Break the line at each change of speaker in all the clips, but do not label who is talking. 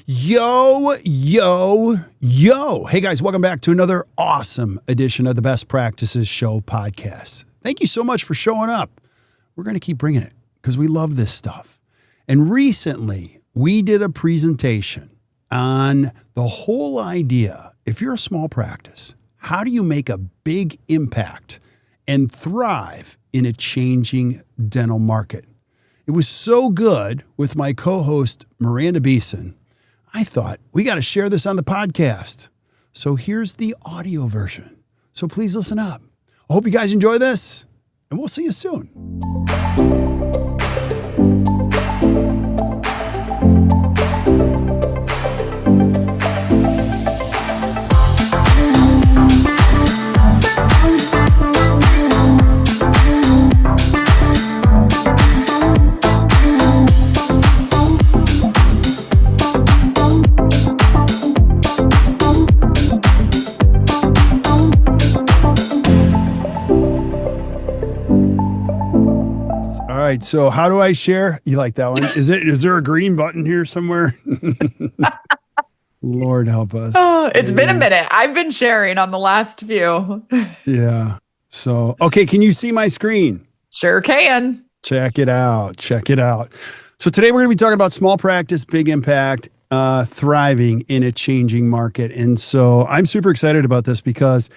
Yo, yo, yo. Hey guys, welcome back to another awesome edition of the Best Practices Show podcast. Thank you so much for showing up. We're going to keep bringing it because we love this stuff. And recently, we did a presentation on the whole idea, if you're a small practice, how do you make a big impact and thrive in a changing dental market? It was so good with my co-host, Miranda Beeson. I thought, we got to share this on the podcast. So here's the audio version. So please listen up. I hope you guys enjoy this, and we'll see you soon. All right, so how do I share? You like that one? Is there a green button here somewhere? Lord help us.
Oh, it's been a minute. I've been sharing on the last few.
Yeah. So, okay, can you see my screen?
Sure can.
Check it out. Check it out. So today we're going to be talking about small practice, big impact, thriving in a changing market. And so I'm super excited about this because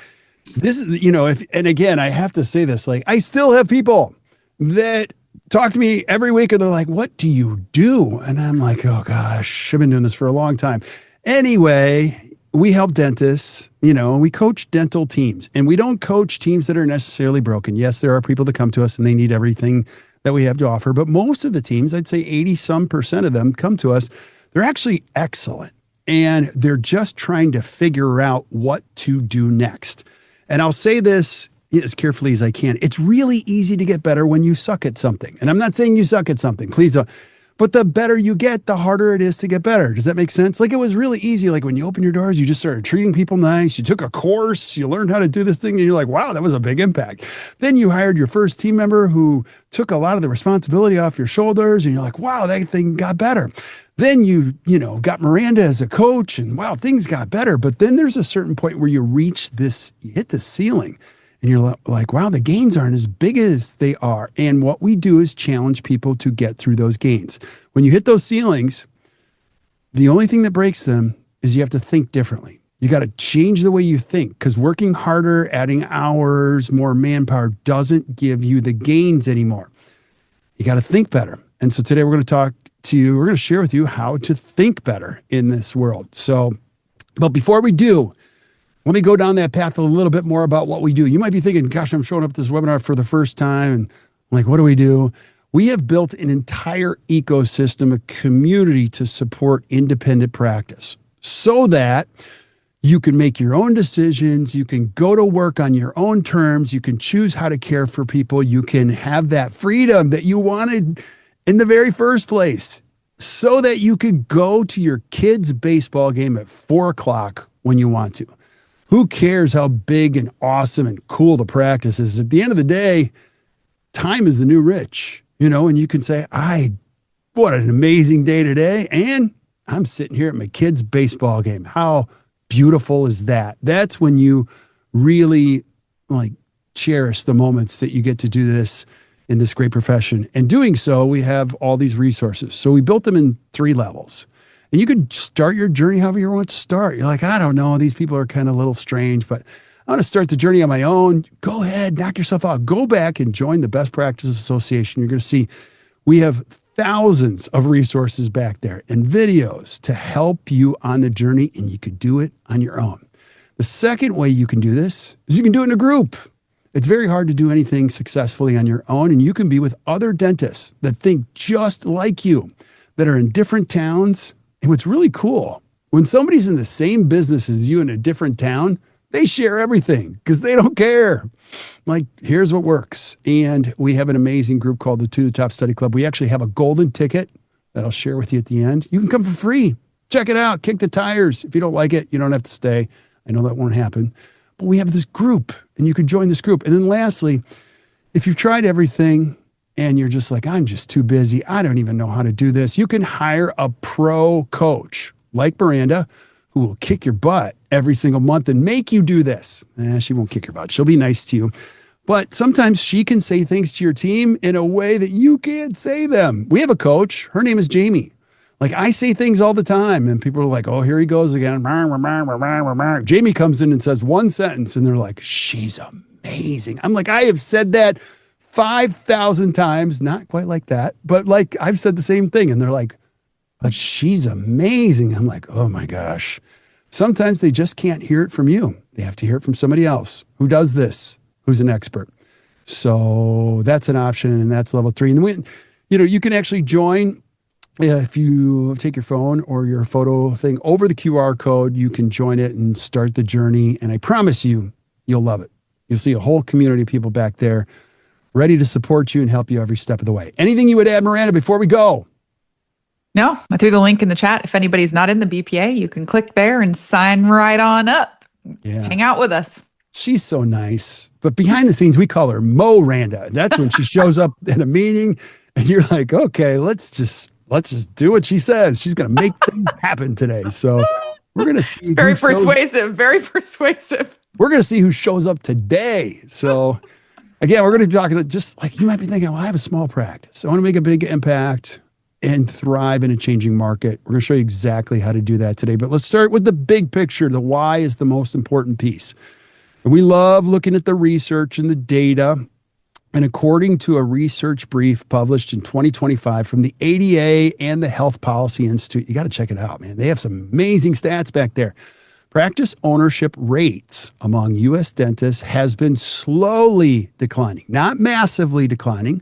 this is, and again, I have to say this, like I still have people that talk to me every week and they're like, what do you do? And I'm like, oh gosh, I've been doing this for a long time. Anyway, we help dentists, and we coach dental teams, and we don't coach teams that are necessarily broken. Yes, there are people that come to us and they need everything that we have to offer, but most of the teams, I'd say 80% of them come to us. They're actually excellent and they're just trying to figure out what to do next. And I'll say this as carefully as I can. It's really easy to get better when you suck at something. And I'm not saying you suck at something, please don't. But the better you get, the harder it is to get better. Does that make sense? Like it was really easy. Like when you open your doors, you just started treating people nice. You took a course, you learned how to do this thing, and you're like, wow, that was a big impact. Then you hired your first team member who took a lot of the responsibility off your shoulders, and you're like, wow, that thing got better. Then you got Miranda as a coach, and wow, things got better. But then there's a certain point where you hit the ceiling. And you're like, wow, the gains aren't as big as they are. And what we do is challenge people to get through those gains. When you hit those ceilings, the only thing that breaks them is you have to think differently. You got to change the way you think because working harder, adding hours, more manpower doesn't give you the gains anymore. You got to think better. And so today we're going to share with you how to think better in this world. So, but before we do, let me go down that path a little bit more about what we do. You might be thinking, gosh, I'm showing up at this webinar for the first time. And I'm like, what do we do? We have built an entire ecosystem, a community to support independent practice so that you can make your own decisions. You can go to work on your own terms. You can choose how to care for people. You can have that freedom that you wanted in the very first place so that you could go to your kid's baseball game at 4:00 when you want to. Who cares how big and awesome and cool the practice is? At the end of the day, time is the new rich, and you can say, what an amazing day today. And I'm sitting here at my kid's baseball game. How beautiful is that? That's when you really cherish the moments that you get to do this in this great profession. And doing so, we have all these resources. So we built them in 3 levels. And you could start your journey however you want to start. You're like, I don't know, these people are kind of a little strange, but I want to start the journey on my own. Go ahead, knock yourself out. Go back and join the Best Practices Association. You're going to see we have thousands of resources back there and videos to help you on the journey, and you could do it on your own. The second way you can do this is you can do it in a group. It's very hard to do anything successfully on your own, and you can be with other dentists that think just like you, that are in different towns. And what's really cool, when somebody's in the same business as you in a different town, they share everything because they don't care. Like, here's what works. And we have an amazing group called the To the Top Study Club. We actually have a golden ticket that I'll share with you at the end. You can come for free. Check it out. Kick the tires. If you don't like it, you don't have to stay. I know that won't happen. But we have this group, and you could join this group. And then lastly, if you've tried everything and you're just like, I'm just too busy, I don't even know how to do this, you can hire a pro coach like Miranda, who will kick your butt every single month and make you do this. She won't kick your butt. She'll be nice to you. But sometimes she can say things to your team in a way that you can't say them. We have a coach. Her name is Jamie. Like, I say things all the time, and people are like, oh, here he goes again. Jamie comes in and says one sentence, and they're like, she's amazing. I'm like, I have said that 5,000 times, not quite like that, but like I've said the same thing. And they're like, but she's amazing. I'm like, oh my gosh. Sometimes they just can't hear it from you. They have to hear it from somebody else who does this, who's an expert. So that's an option, and that's level 3. And then you can actually join. If you take your phone or your photo thing over the QR code, you can join it and start the journey. And I promise you, you'll love it. You'll see a whole community of people back there ready to support you and help you every step of the way. Anything you would add, Miranda, before we go?
No, I threw the link in the chat. If anybody's not in the BPA, you can click there and sign right on up. Yeah. Hang out with us.
She's so nice. But behind the scenes, we call her Mo-Randa. That's when she shows up in a meeting and you're like, okay, let's just do what she says. She's going to make things happen today. So we're going to see.
Very persuasive.
We're going to see who shows up today. So again, we're going to be talking just like you might be thinking, well, I have a small practice. I want to make a big impact and thrive in a changing market. We're going to show you exactly how to do that today. But let's start with the big picture. The why is the most important piece. And we love looking at the research and the data. And according to a research brief published in 2025 from the ADA and the Health Policy Institute, you got to check it out, man. They have some amazing stats back there. Practice ownership rates among U.S. dentists has been slowly declining, not massively declining,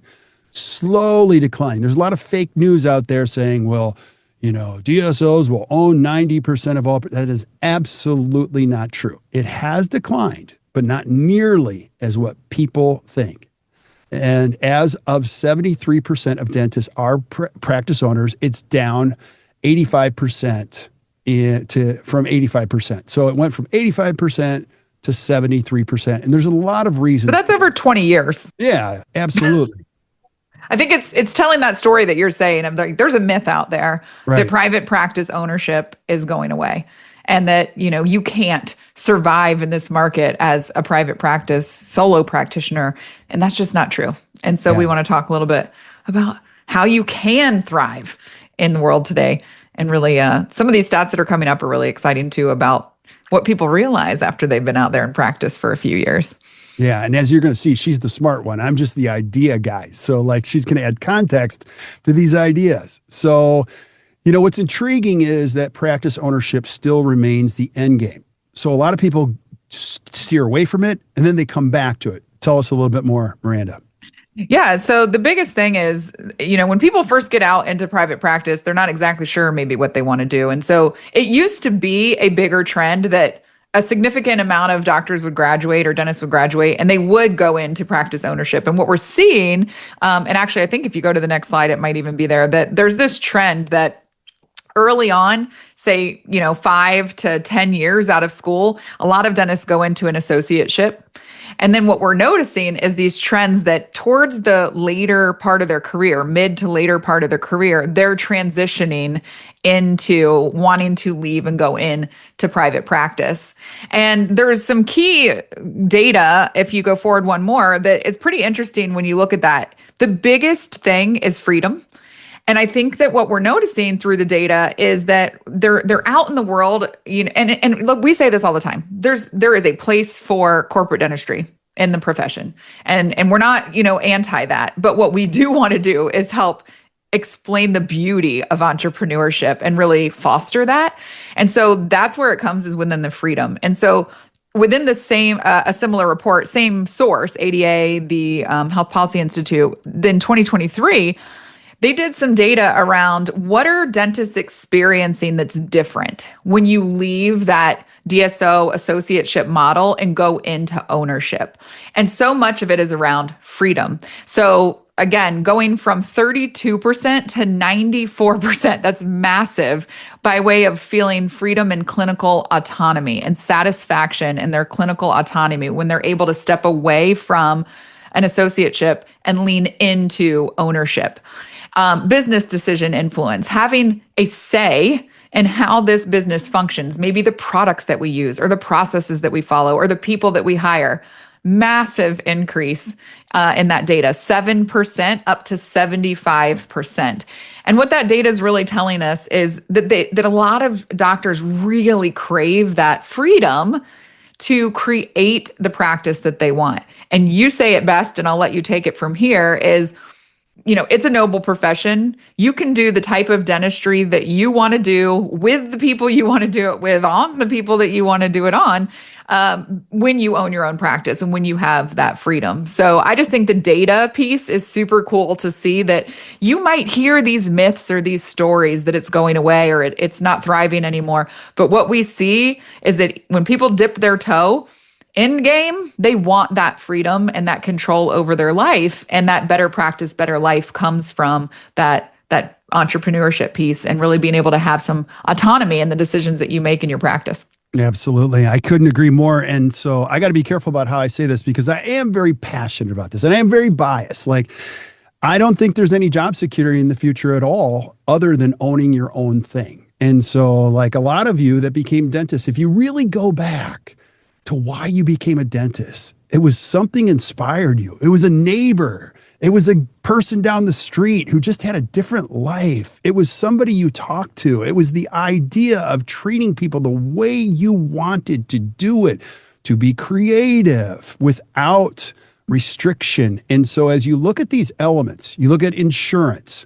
slowly declining. There's a lot of fake news out there saying, well, DSOs will own 90% of all. That is absolutely not true. It has declined, but not nearly as what people think. And as of 73% of dentists are practice owners, it's down 85% from 85%. So it went from 85% to 73%. And there's a lot of reasons.
But that's over 20 years.
Yeah, absolutely.
I think it's telling that story that you're saying. I'm like, there's a myth out there that private practice ownership is going away. And that, you can't survive in this market as a private practice solo practitioner. And that's just not true. And so we want to talk a little bit about how you can thrive in the world today. And really, some of these stats that are coming up are really exciting too about what people realize after they've been out there in practice for a few years.
Yeah. And as you're going to see, she's the smart one. I'm just the idea guy. So she's going to add context to these ideas. So what's intriguing is that practice ownership still remains the end game. So a lot of people steer away from it and then they come back to it. Tell us a little bit more, Miranda.
Yeah. So the biggest thing is, when people first get out into private practice, they're not exactly sure maybe what they want to do. And so it used to be a bigger trend that a significant amount of doctors would graduate or dentists would graduate and they would go into practice ownership. And what we're seeing, and actually, I think if you go to the next slide, it might even be there, that there's this trend that early on, say, 5 to 10 years out of school, a lot of dentists go into an associateship. And then what we're noticing is these trends that towards the later part of their career, mid to later part of their career, they're transitioning into wanting to leave and go in to private practice. And there's some key data, if you go forward one more, that is pretty interesting when you look at that. The biggest thing is freedom. And I think that what we're noticing through the data is that they're out in the world, and look, we say this all the time. There is a place for corporate dentistry in the profession. And we're not, anti that. But what we do want to do is help explain the beauty of entrepreneurship and really foster that. And so that's where it comes, is within the freedom. And so within the same, a similar report, same source, ADA, the Health Policy Institute, in 2023, they did some data around what are dentists experiencing that's different when you leave that DSO associateship model and go into ownership. And so much of it is around freedom. So again, going from 32% to 94%, that's massive, by way of feeling freedom and clinical autonomy and satisfaction in their clinical autonomy when they're able to step away from an associateship and lean into ownership. Business decision influence, having a say and how this business functions, maybe the products that we use or the processes that we follow or the people that we hire. Massive increase in that data, 7% up to 75%. And what that data is really telling us is that a lot of doctors really crave that freedom to create the practice that they want. And you say it best, and I'll let you take it from here, is it's a noble profession. You can do the type of dentistry that you want to do with the people you want to do it with, on the people that you want to do it on, when you own your own practice and when you have that freedom. So I just think the data piece is super cool to see that you might hear these myths or these stories that it's going away or it's not thriving anymore. But what we see is that when people dip their toe, end game, they want that freedom and that control over their life, and that better practice, better life comes from that entrepreneurship piece and really being able to have some autonomy in the decisions that you make in your practice.
Absolutely. I couldn't agree more. And so I got to be careful about how I say this because I am very passionate about this and I am very biased. Like, I don't think there's any job security in the future at all other than owning your own thing. And so, like, a lot of you that became dentists, if you really go back to why you became a dentist, it was something inspired you. It was a neighbor. It was a person down the street who just had a different life. It was somebody you talked to. It was the idea of treating people the way you wanted to do it, to be creative without restriction. And so as you look at these elements, you look at insurance,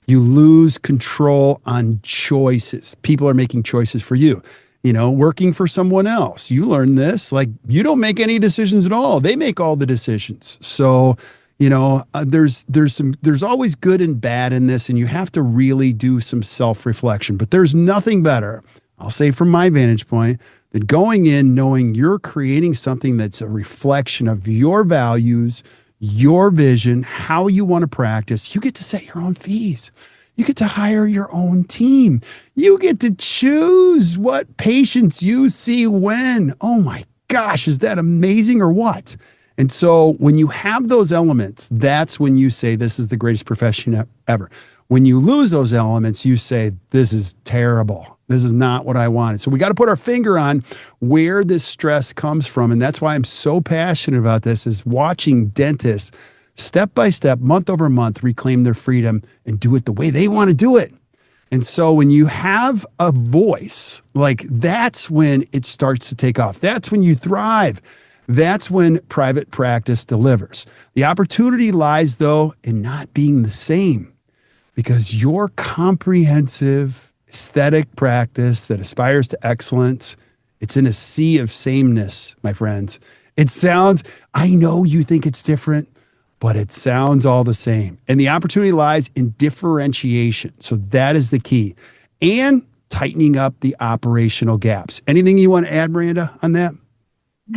you lose control on choices. People are making choices for you. Working for someone else. You learn this, like, you don't make any decisions at all. They make all the decisions. So, there's always good and bad in this, and you have to really do some self-reflection. But there's nothing better, I'll say from my vantage point, than going in knowing you're creating something that's a reflection of your values, your vision, how you want to practice. You get to set your own fees. You get to hire your own team. You get to choose what patients you see when. Oh my gosh, is that amazing or what? And so when you have those elements, that's when you say this is the greatest profession ever. When you lose those elements, you say this is terrible. This is not what I wanted. So we got to put our finger on where this stress comes from. And that's why I'm so passionate about this, is watching dentists step by step, month over month, reclaim their freedom and do it the way they want to do it. And so when you have a voice, like, that's when it starts to take off. That's when you thrive. That's when private practice delivers. The opportunity lies, though, in not being the same, because your comprehensive aesthetic practice that aspires to excellence, it's in a sea of sameness, my friends. I know you think it's different, but it sounds all the same. And the opportunity lies in differentiation. So that is the key. And tightening up the operational gaps. Anything you want to add, Miranda, on that?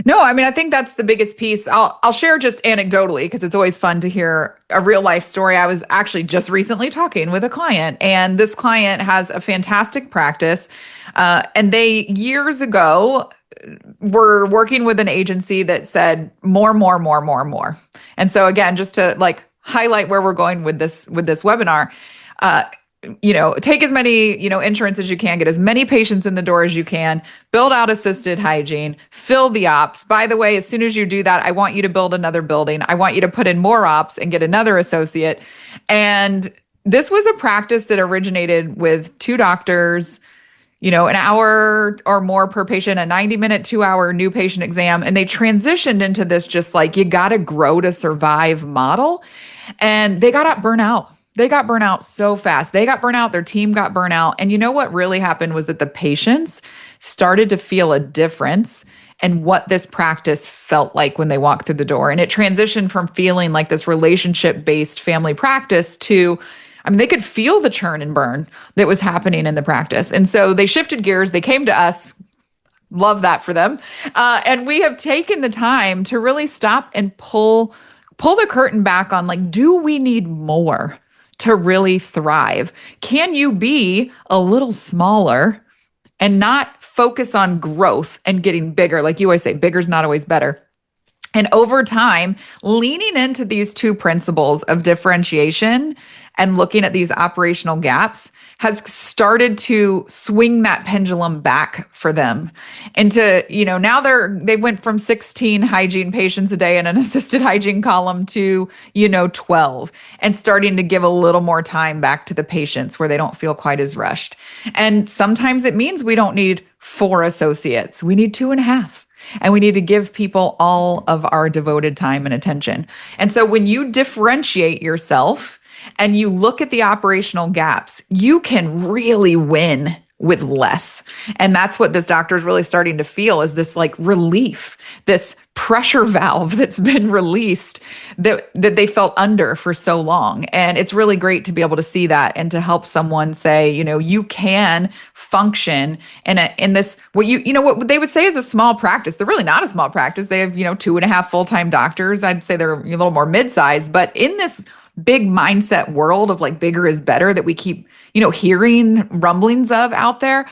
No, I mean, I think that's the biggest piece. I'll share just anecdotally, because it's always fun to hear a real life story. I was actually just recently talking with a client, and this client has a fantastic practice. And they, years ago, were working with an agency that said more. And so again, just to like highlight where we're going with this webinar, take as many, insurance as you can, get as many patients in the door as you can, build out assisted hygiene, fill the ops. By the way, as soon as you do that, I want you to build another building. I want you to put in more ops and get another associate. And this was a practice that originated with 2 doctors, an hour or more per patient, a 90-minute, 2-hour new patient exam. And they transitioned into this just like, you got to grow to survive model. And they got burnt out. They got burnt out so fast. They got burnt out. Their team got burnt out. And what really happened was that the patients started to feel a difference in what this practice felt like when they walked through the door. And it transitioned from feeling like this relationship-based family practice to, they could feel the churn and burn that was happening in the practice. And so they shifted gears. They came to us. Love that for them. And we have taken the time to really stop and pull the curtain back on, like, do we need more to really thrive? Can you be a little smaller and not focus on growth and getting bigger? Like you always say, bigger's not always better. And over time, leaning into these two principles of differentiation and looking at these operational gaps has started to swing that pendulum back for them into, now they went from 16 hygiene patients a day in an assisted hygiene column to, 12, and starting to give a little more time back to the patients where they don't feel quite as rushed. And sometimes it means we don't need 4 associates. We need 2.5. And we need to give people all of our devoted time and attention. And so when you differentiate yourself and you look at the operational gaps, you can really win with less. And that's what this doctor is really starting to feel, is this like relief, this pressure valve that's been released that they felt under for so long. And it's really great to be able to see that and to help someone say, you can function in this, what they would say is a small practice. They're really not a small practice. They have, 2.5 full-time doctors. I'd say they're a little more mid-sized, but in this big mindset world of like bigger is better that we keep, hearing rumblings of out there,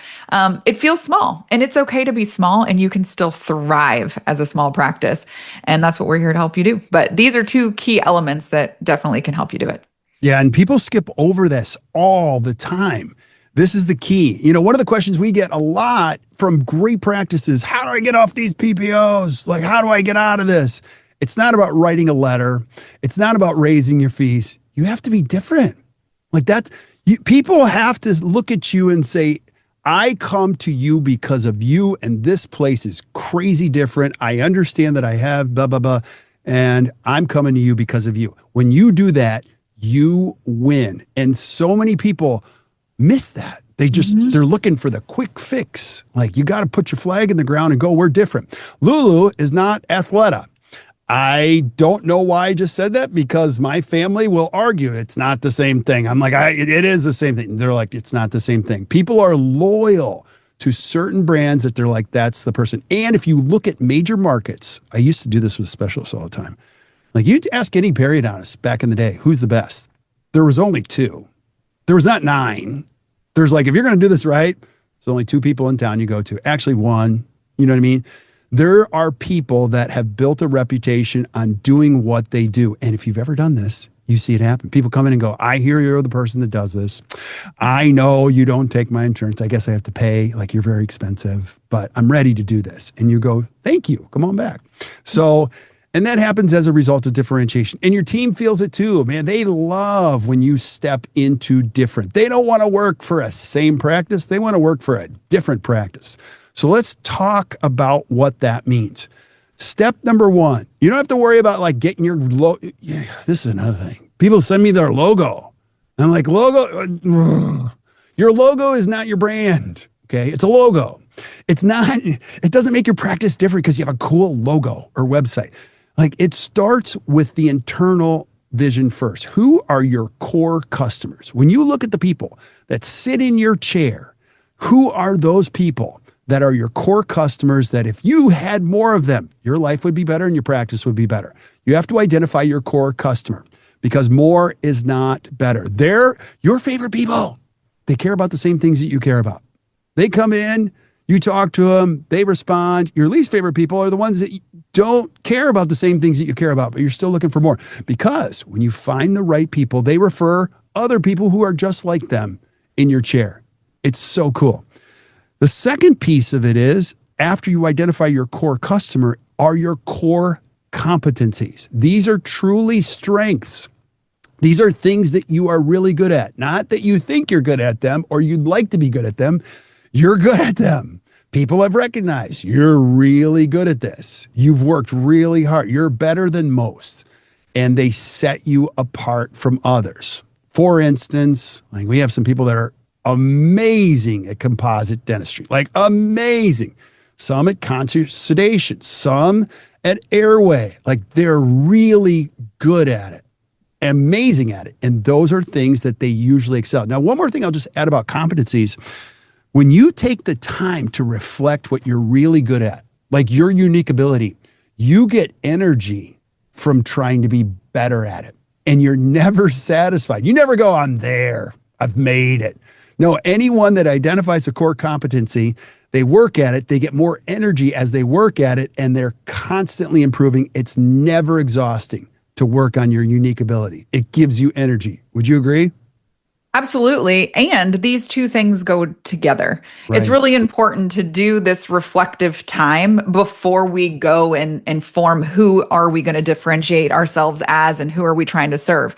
it feels small, and it's okay to be small, and you can still thrive as a small practice. And that's what we're here to help you do. But these are 2 key elements that definitely can help you do it.
Yeah. And people skip over this all the time. This is the key. One of the questions we get a lot from great practices: how do I get off these PPOs? Like, how do I get out of this? It's not about writing a letter. It's not about raising your fees. You have to be different. Like that, people have to look at you and say, I come to you because of you, and this place is crazy different. I understand that I have blah, blah, blah, and I'm coming to you because of you. When you do that, you win. And so many people miss that. They're looking for the quick fix. Like, you got to put your flag in the ground and go, we're different. Lulu is not Athleta. I don't know why I just said that, because my family will argue it's not the same thing. I'm like, it is the same thing. They're like, it's not the same thing. People are loyal to certain brands that they're like, that's the person. And if you look at major markets, I used to do this with specialists all the time. Like, you'd ask any periodontist back in the day, who's the best? There was only 2. There was not 9. There's like, if you're going to do this right, there's only 2 people in town you go to. Actually, 1. You know what I mean? There are people that have built a reputation on doing what they do. And if you've ever done this, you see it happen. People come in and go, I hear you're the person that does this. I know you don't take my insurance. I guess I have to pay. Like, you're very expensive, but I'm ready to do this. And you go, thank you. Come on back. So, and that happens as a result of differentiation. And your team feels it too, man. They love when you step into different. They don't want to work for a same practice. They want to work for a different practice. So let's talk about what that means. Step number 1, you don't have to worry about like getting your logo. Yeah, this is another thing. People send me their logo. I'm like, logo, your logo is not your brand. Okay. It's a logo. It doesn't make your practice different because you have a cool logo or website. Like, it starts with the internal vision first. Who are your core customers? When you look at the people that sit in your chair, who are those people that are your core customers that if you had more of them, your life would be better and your practice would be better? You have to identify your core customer, because more is not better. They're your favorite people. They care about the same things that you care about. They come in, you talk to them, they respond. Your least favorite people are the ones that don't care about the same things that you care about, but you're still looking for more. Because when you find the right people, they refer other people who are just like them in your chair. It's so cool. The second piece of it is, after you identify your core customer, are your core competencies. These are truly strengths. These are things that you are really good at. Not that you think you're good at them or you'd like to be good at them. You're good at them. People have recognized you're really good at this. You've worked really hard. You're better than most. And they set you apart from others. For instance, like, we have some people that are amazing at composite dentistry, like amazing. Some at conscious sedation, some at airway. Like, they're really good at it, amazing at it. And those are things that they usually excel. Now, one more thing I'll just add about competencies. When you take the time to reflect what you're really good at, like your unique ability, you get energy from trying to be better at it. And you're never satisfied. You never go, I'm there, I've made it. No, anyone that identifies a core competency, They work at it, they get more energy as they work at it, and they're constantly improving. It's never exhausting to work on your unique ability. It gives you energy. Would you agree?
Absolutely. And these two things go together. It's
Right.
really important to do this reflective time before we go and form who are we going to differentiate ourselves as and who are we trying to serve.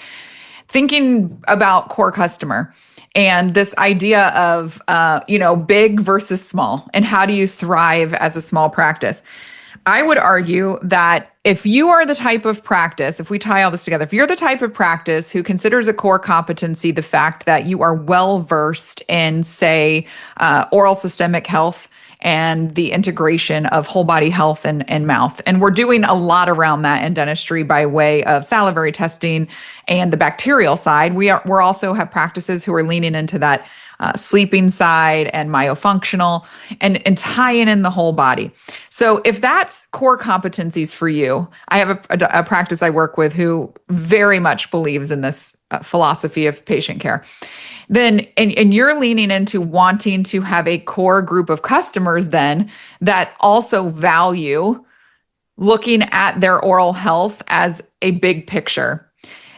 Thinking about core customer and this idea of big versus small and how do you thrive as a small practice. I would argue that if you are the type of practice, if we tie all this together, if you're the type of practice who considers a core competency the fact that you are well versed in, say, oral systemic health and the integration of whole body health and mouth. And we're doing a lot around that in dentistry by way of salivary testing and the bacterial side. We're also have practices who are leaning into that sleeping side and myofunctional and tying in the whole body. So if that's core competencies for you, I have a practice I work with who very much believes in this philosophy of patient care. Then, and you're leaning into wanting to have a core group of customers then that also value looking at their oral health as a big picture.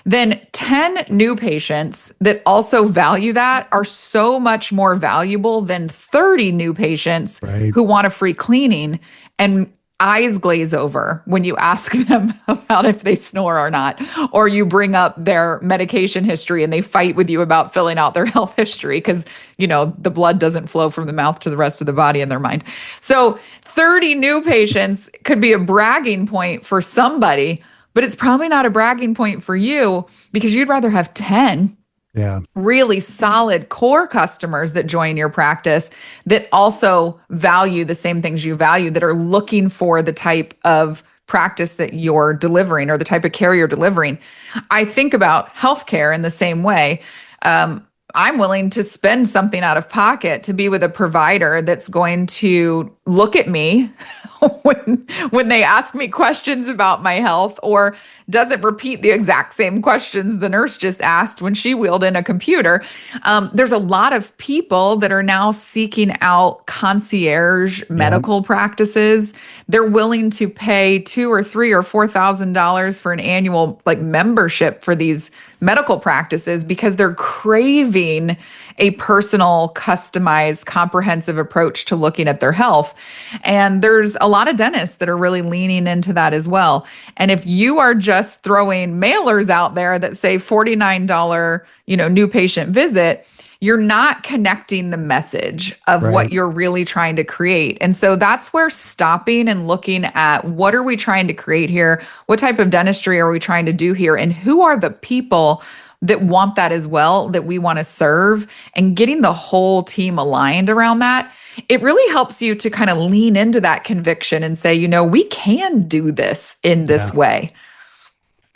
Then 10 new patients that also value that are so much more valuable than 30 new patients
Right.
who want a free cleaning and eyes glaze over when you ask them about if they snore or not, or you bring up their medication history and they fight with you about filling out their health history because, the blood doesn't flow from the mouth to the rest of the body in their mind. So 30 new patients could be a bragging point for somebody, but it's probably not a bragging point for you because you'd rather have 10 really solid core customers that join your practice that also value the same things you value, that are looking for the type of practice that you're delivering or the type of care you're delivering. I think about healthcare in the same way. I'm willing to spend something out of pocket to be with a provider that's going to look at me when they ask me questions about my health, or doesn't repeat the exact same questions the nurse just asked when she wheeled in a computer. There's a lot of people that are now seeking out concierge medical practices. They're willing to pay $2,000 or $3,000 or $4,000 for an annual membership for these medical practices because they're craving a personal, customized, comprehensive approach to looking at their health. And there's a lot of dentists that are really leaning into that as well. And if you are just throwing mailers out there that say $49, new patient visit, you're not connecting the message of what you're really trying to create. And so that's where stopping and looking at what are we trying to create here? What type of dentistry are we trying to do here? And who are the people that want that as well, that we want to serve, and getting the whole team aligned around that. It really helps you to kind of lean into that conviction and say, we can do this in this way.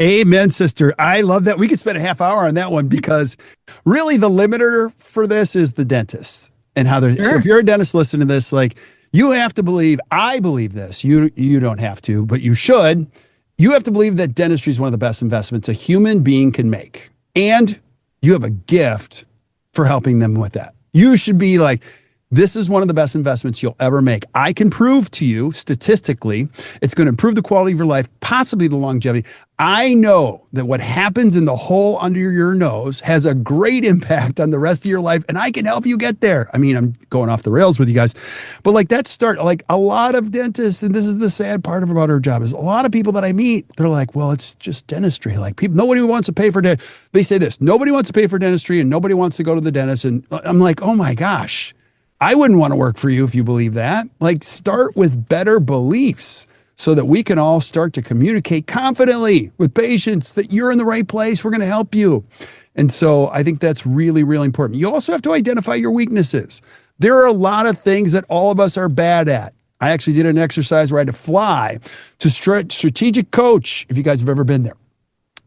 Amen, sister. I love that. We could spend a half hour on that one because really the limiter for this is the dentist and how they're. So if you're a dentist listening to this, you have to believe, I believe this. You don't have to, but you should. You have to believe that dentistry is one of the best investments a human being can make. And you have a gift for helping them with that. You should be like, this is one of the best investments you'll ever make. I can prove to you statistically, it's going to improve the quality of your life, possibly the longevity. I know that what happens in the hole under your nose has a great impact on the rest of your life, and I can help you get there. I mean, I'm going off the rails with you guys, but a lot of dentists, and this is the sad part about our job, is a lot of people that I meet, they're like, well, it's just dentistry. Nobody wants to pay for they say this, nobody wants to pay for dentistry and nobody wants to go to the dentist. And I'm like, oh my gosh, I wouldn't want to work for you if you believe that. Start with better beliefs so that we can all start to communicate confidently with patients that you're in the right place. We're going to help you. And so I think that's really, really important. You also have to identify your weaknesses. There are a lot of things that all of us are bad at. I actually did an exercise where I had to fly to strategic coach, if you guys have ever been there.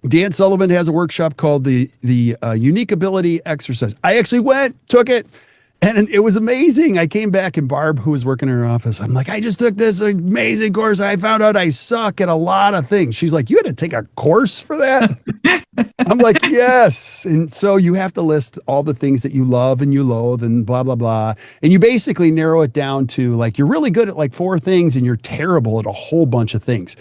Dan Sullivan has a workshop called the Unique Ability Exercise. I actually went, took it, And it was amazing. I came back and Barb, who was working in her office, I'm like, I just took this amazing course. I found out I suck at a lot of things. She's like, you had to take a course for that? I'm like, yes. And so you have to list all the things that you love and you loathe and blah, blah, blah. And you basically narrow it down to like, you're really good at like 4 things and you're terrible at a whole bunch of things.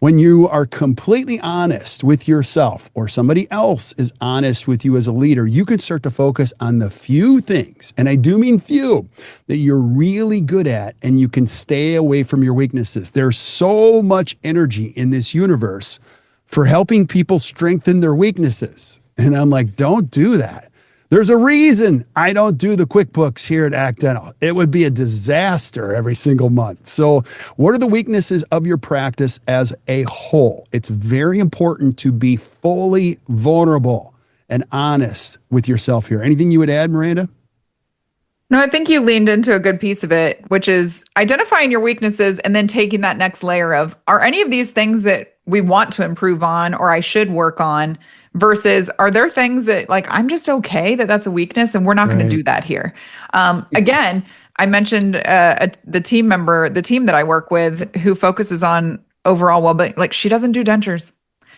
When you are completely honest with yourself or somebody else is honest with you as a leader, you can start to focus on the few things, and I do mean few, that you're really good at, and you can stay away from your weaknesses. There's so much energy in this universe for helping people strengthen their weaknesses. And I'm like, don't do that. There's a reason I don't do the QuickBooks here at Act Dental. It would be a disaster every single month. So what are the weaknesses of your practice as a whole? It's very important to be fully vulnerable and honest with yourself here. Anything you would add, Miranda?
No, I think you leaned into a good piece of it, which is identifying your weaknesses and then taking that next layer of, are any of these things that we want to improve on or I should work on? Versus, are there things that like, I'm just okay that that's a weakness and we're not going to do that here. Again, I mentioned the team that I work with who focuses on overall well-being. Like she doesn't do dentures.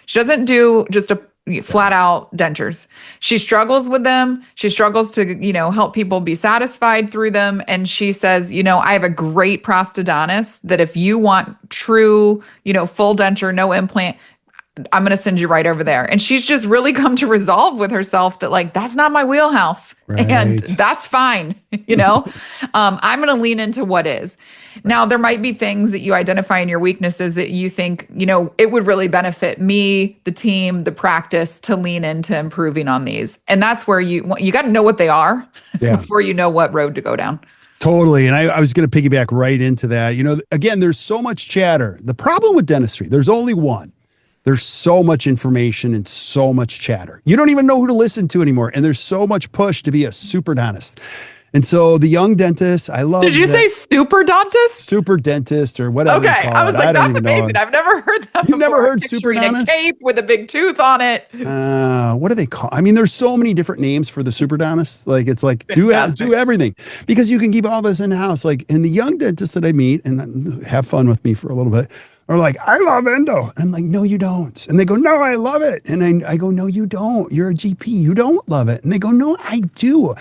She doesn't do just a flat out dentures. She struggles with them. She struggles to, help people be satisfied through them. And she says, I have a great prosthodontist that if you want true, full denture, no implant, I'm going to send you right over there. And she's just really come to resolve with herself that like, that's not my wheelhouse. Right. And that's fine. I'm going to lean into what is. Right. Now, there might be things that you identify in your weaknesses that you think, it would really benefit me, the team, the practice to lean into improving on these. And that's where you got to know what they are before you know what road to go down.
Totally. And I was going to piggyback right into that. Again, there's so much chatter. The problem with dentistry, there's only one. There's so much information and so much chatter. You don't even know who to listen to anymore. And there's so much push to be a super dentist. And so the young dentists, I love.
Did you say super dentist?
Super dentist or whatever.
Okay, I was like, that's amazing. I've never heard that.
You've never heard super dentist?
A cape with a big tooth on it.
What do they call? I mean, there's so many different names for the super dentist. Like it's like do everything because you can keep all this in house. Like, and the young dentists that I meet and have fun with me for a little bit. Or like, I love endo. And I'm like, no, you don't. And they go, no, I love it. And I go, no, you don't. You're a GP. You don't love it. And they go, no, I do.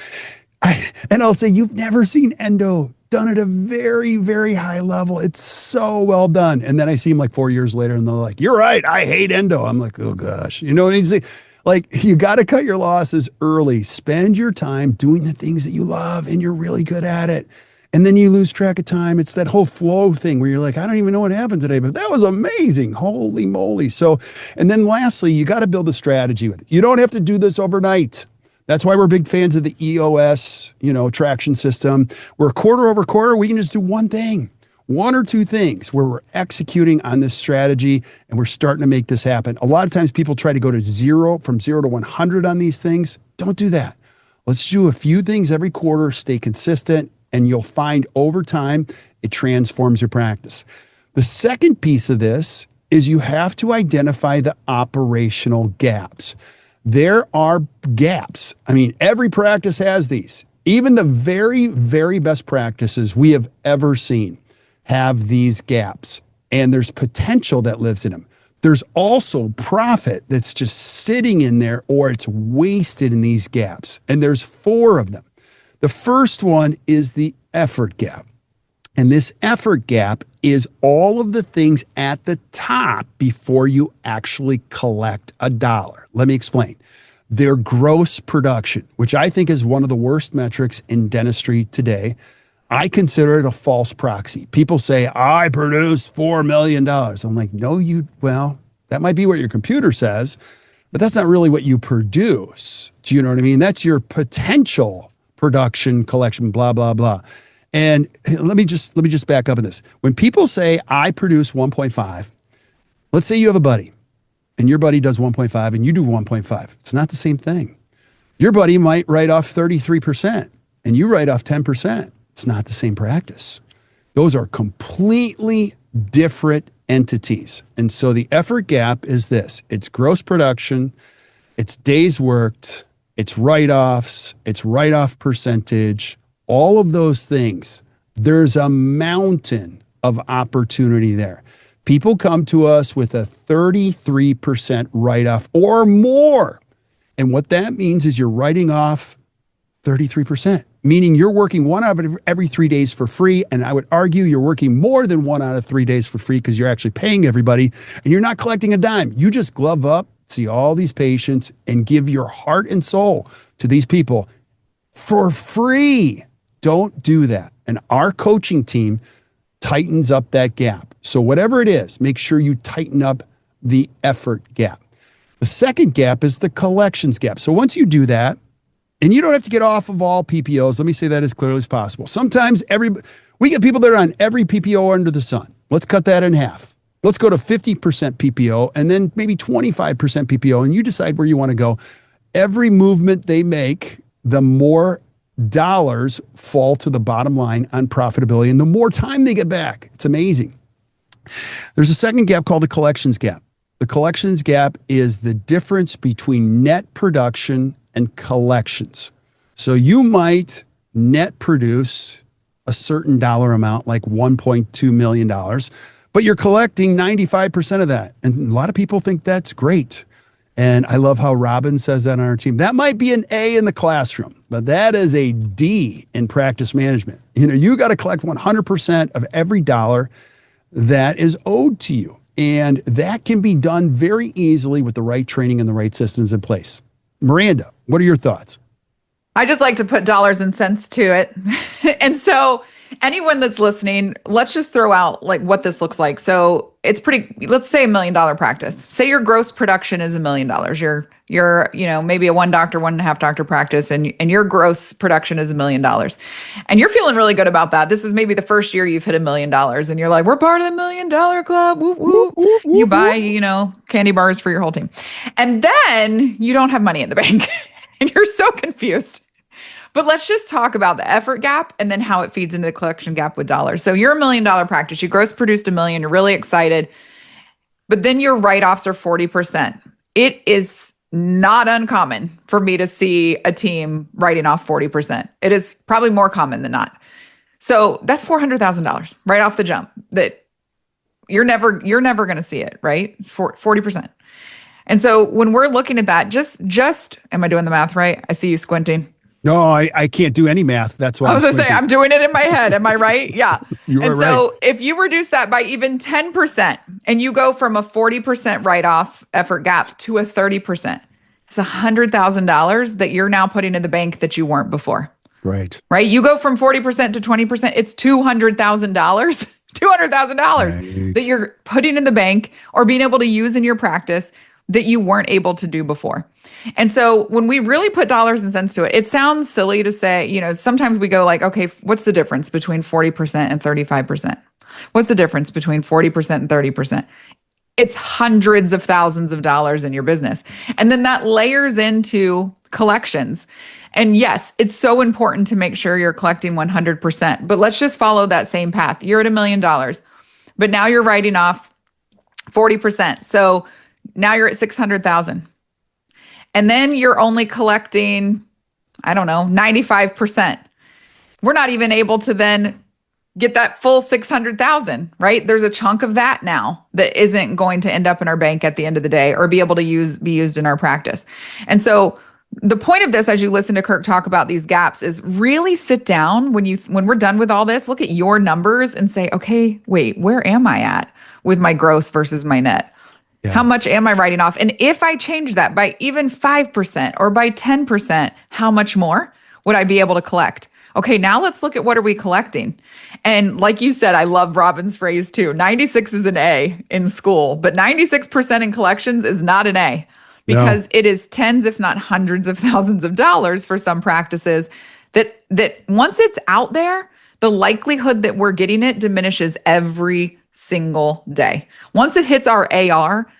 And I'll say, you've never seen endo done at a very, very high level. It's so well done. And then I see them like 4 years later and they're like, you're right. I hate endo. I'm like, oh gosh. You know what I mean? Like, you got to cut your losses early. Spend your time doing the things that you love and you're really good at it. And then you lose track of time. It's that whole flow thing where you're like, I don't even know what happened today, but that was amazing. Holy moly. So, and then lastly, you got to build a strategy with it. You don't have to do this overnight. That's why we're big fans of the EOS, traction system. We're quarter over quarter. We can just do one thing, 1 or 2 things where we're executing on this strategy and we're starting to make this happen. A lot of times people try to go to from 0 to 100 on these things. Don't do that. Let's do a few things every quarter, stay consistent, and you'll find over time, it transforms your practice. The second piece of this is you have to identify the operational gaps. There are gaps. I mean, every practice has these. Even the very, very best practices we have ever seen have these gaps, and there's potential that lives in them. There's also profit that's just sitting in there or it's wasted in these gaps, and there's 4 of them. The first one is the effort gap. And this effort gap is all of the things at the top before you actually collect a dollar. Let me explain. Their gross production, which I think is one of the worst metrics in dentistry today. I consider it a false proxy. People say, I produced $4 million. I'm like, no, that might be what your computer says, but that's not really what you produce. Do you know what I mean? That's your potential production, collection, blah, blah, blah. And let me just back up in this. When people say I produce 1.5, let's say you have a buddy and your buddy does 1.5 and you do 1.5. It's not the same thing. Your buddy might write off 33% and you write off 10%. It's not the same practice. Those are completely different entities. And so the effort gap is this. It's gross production, it's days worked, it's write-offs, it's write-off percentage, all of those things, there's a mountain of opportunity there. People come to us with a 33% write-off or more. And what that means is you're writing off 33%, meaning you're working 1 out of every 3 days for free. And I would argue you're working more than 1 out of 3 days for free because you're actually paying everybody and you're not collecting a dime. You just glove up, see all these patients, and give your heart and soul to these people for free. Don't do that. And our coaching team tightens up that gap. So whatever it is, make sure you tighten up the effort gap. The second gap is the collections gap. So once you do that, and you don't have to get off of all PPOs. Let me say that as clearly as possible. Sometimes we get people that are on every PPO under the sun. Let's cut that in half. Let's go to 50% PPO and then maybe 25% PPO, and you decide where you want to go. Every movement they make, the more dollars fall to the bottom line on profitability and the more time they get back. It's amazing. There's a second gap called the collections gap. The collections gap is the difference between net production and collections. So you might net produce a certain dollar amount, like $1.2 million, but you're collecting 95% of that. And a lot of people think that's great. And I love how Robin says that on our team. That might be an A in the classroom, but that is a D in practice management. You got to collect 100% of every dollar that is owed to you. And that can be done very easily with the right training and the right systems in place. Miranda, what are your thoughts?
I just like to put dollars and cents to it. And so anyone that's listening, let's just throw out like what this looks like. So it's let's say $1 million practice. Say your gross production is $1 million. You're maybe a 1 doctor, 1.5 doctor practice, and your gross production is $1 million. And you're feeling really good about that. This is maybe the first year you've hit $1 million and you're like, we're part of the $1 million club. Whoop, whoop. You buy, candy bars for your whole team. And then you don't have money in the bank and you're so confused. But let's just talk about the effort gap and then how it feeds into the collection gap with dollars. So you're $1 million practice. You gross produced $1 million. You're really excited. But then your write-offs are 40%. It is not uncommon for me to see a team writing off 40%. It is probably more common than not. So that's $400,000 right off the jump that you're never going to see it, right? It's 40%. And so when we're looking at that, just, am I doing the math right? I see you squinting.
No, I can't do any math. That's why
I was going to say, I'm doing it in my head. Am I right? Yeah.
You are right.
So if you reduce that by even 10% and you go from a 40% write-off effort gap to a 30%, it's $100,000 that you're now putting in the bank that you weren't before.
Right.
Right? You go from 40% to 20%, it's $200,000. $200,000 that you're putting in the bank or being able to use in your practice that you weren't able to do before. And so when we really put dollars and cents to it, it sounds silly to say, sometimes we go like, okay, what's the difference between 40% and 35%? What's the difference between 40% and 30%? It's hundreds of thousands of dollars in your business. And then that layers into collections. And yes, it's so important to make sure you're collecting 100%, but let's just follow that same path. You're at $1 million, but now you're writing off 40%. So now you're at 600,000. And then you're only collecting, 95%. We're not even able to then get that full 600,000, right? There's a chunk of that now that isn't going to end up in our bank at the end of the day or be able to be used in our practice. And so the point of this, as you listen to Kirk talk about these gaps, is really sit down when we're done with all this, look at your numbers and say, okay, wait, where am I at with my gross versus my net? Yeah. How much am I writing off? And if I change that by even 5% or by 10%, how much more would I be able to collect? Okay, now let's look at what are we collecting. And like you said, I love Robin's phrase too. 96 is an A in school, but 96% in collections is not an A because it is tens, if not hundreds of thousands of dollars for some practices that once it's out there, the likelihood that we're getting it diminishes every single day. Once it hits our AR,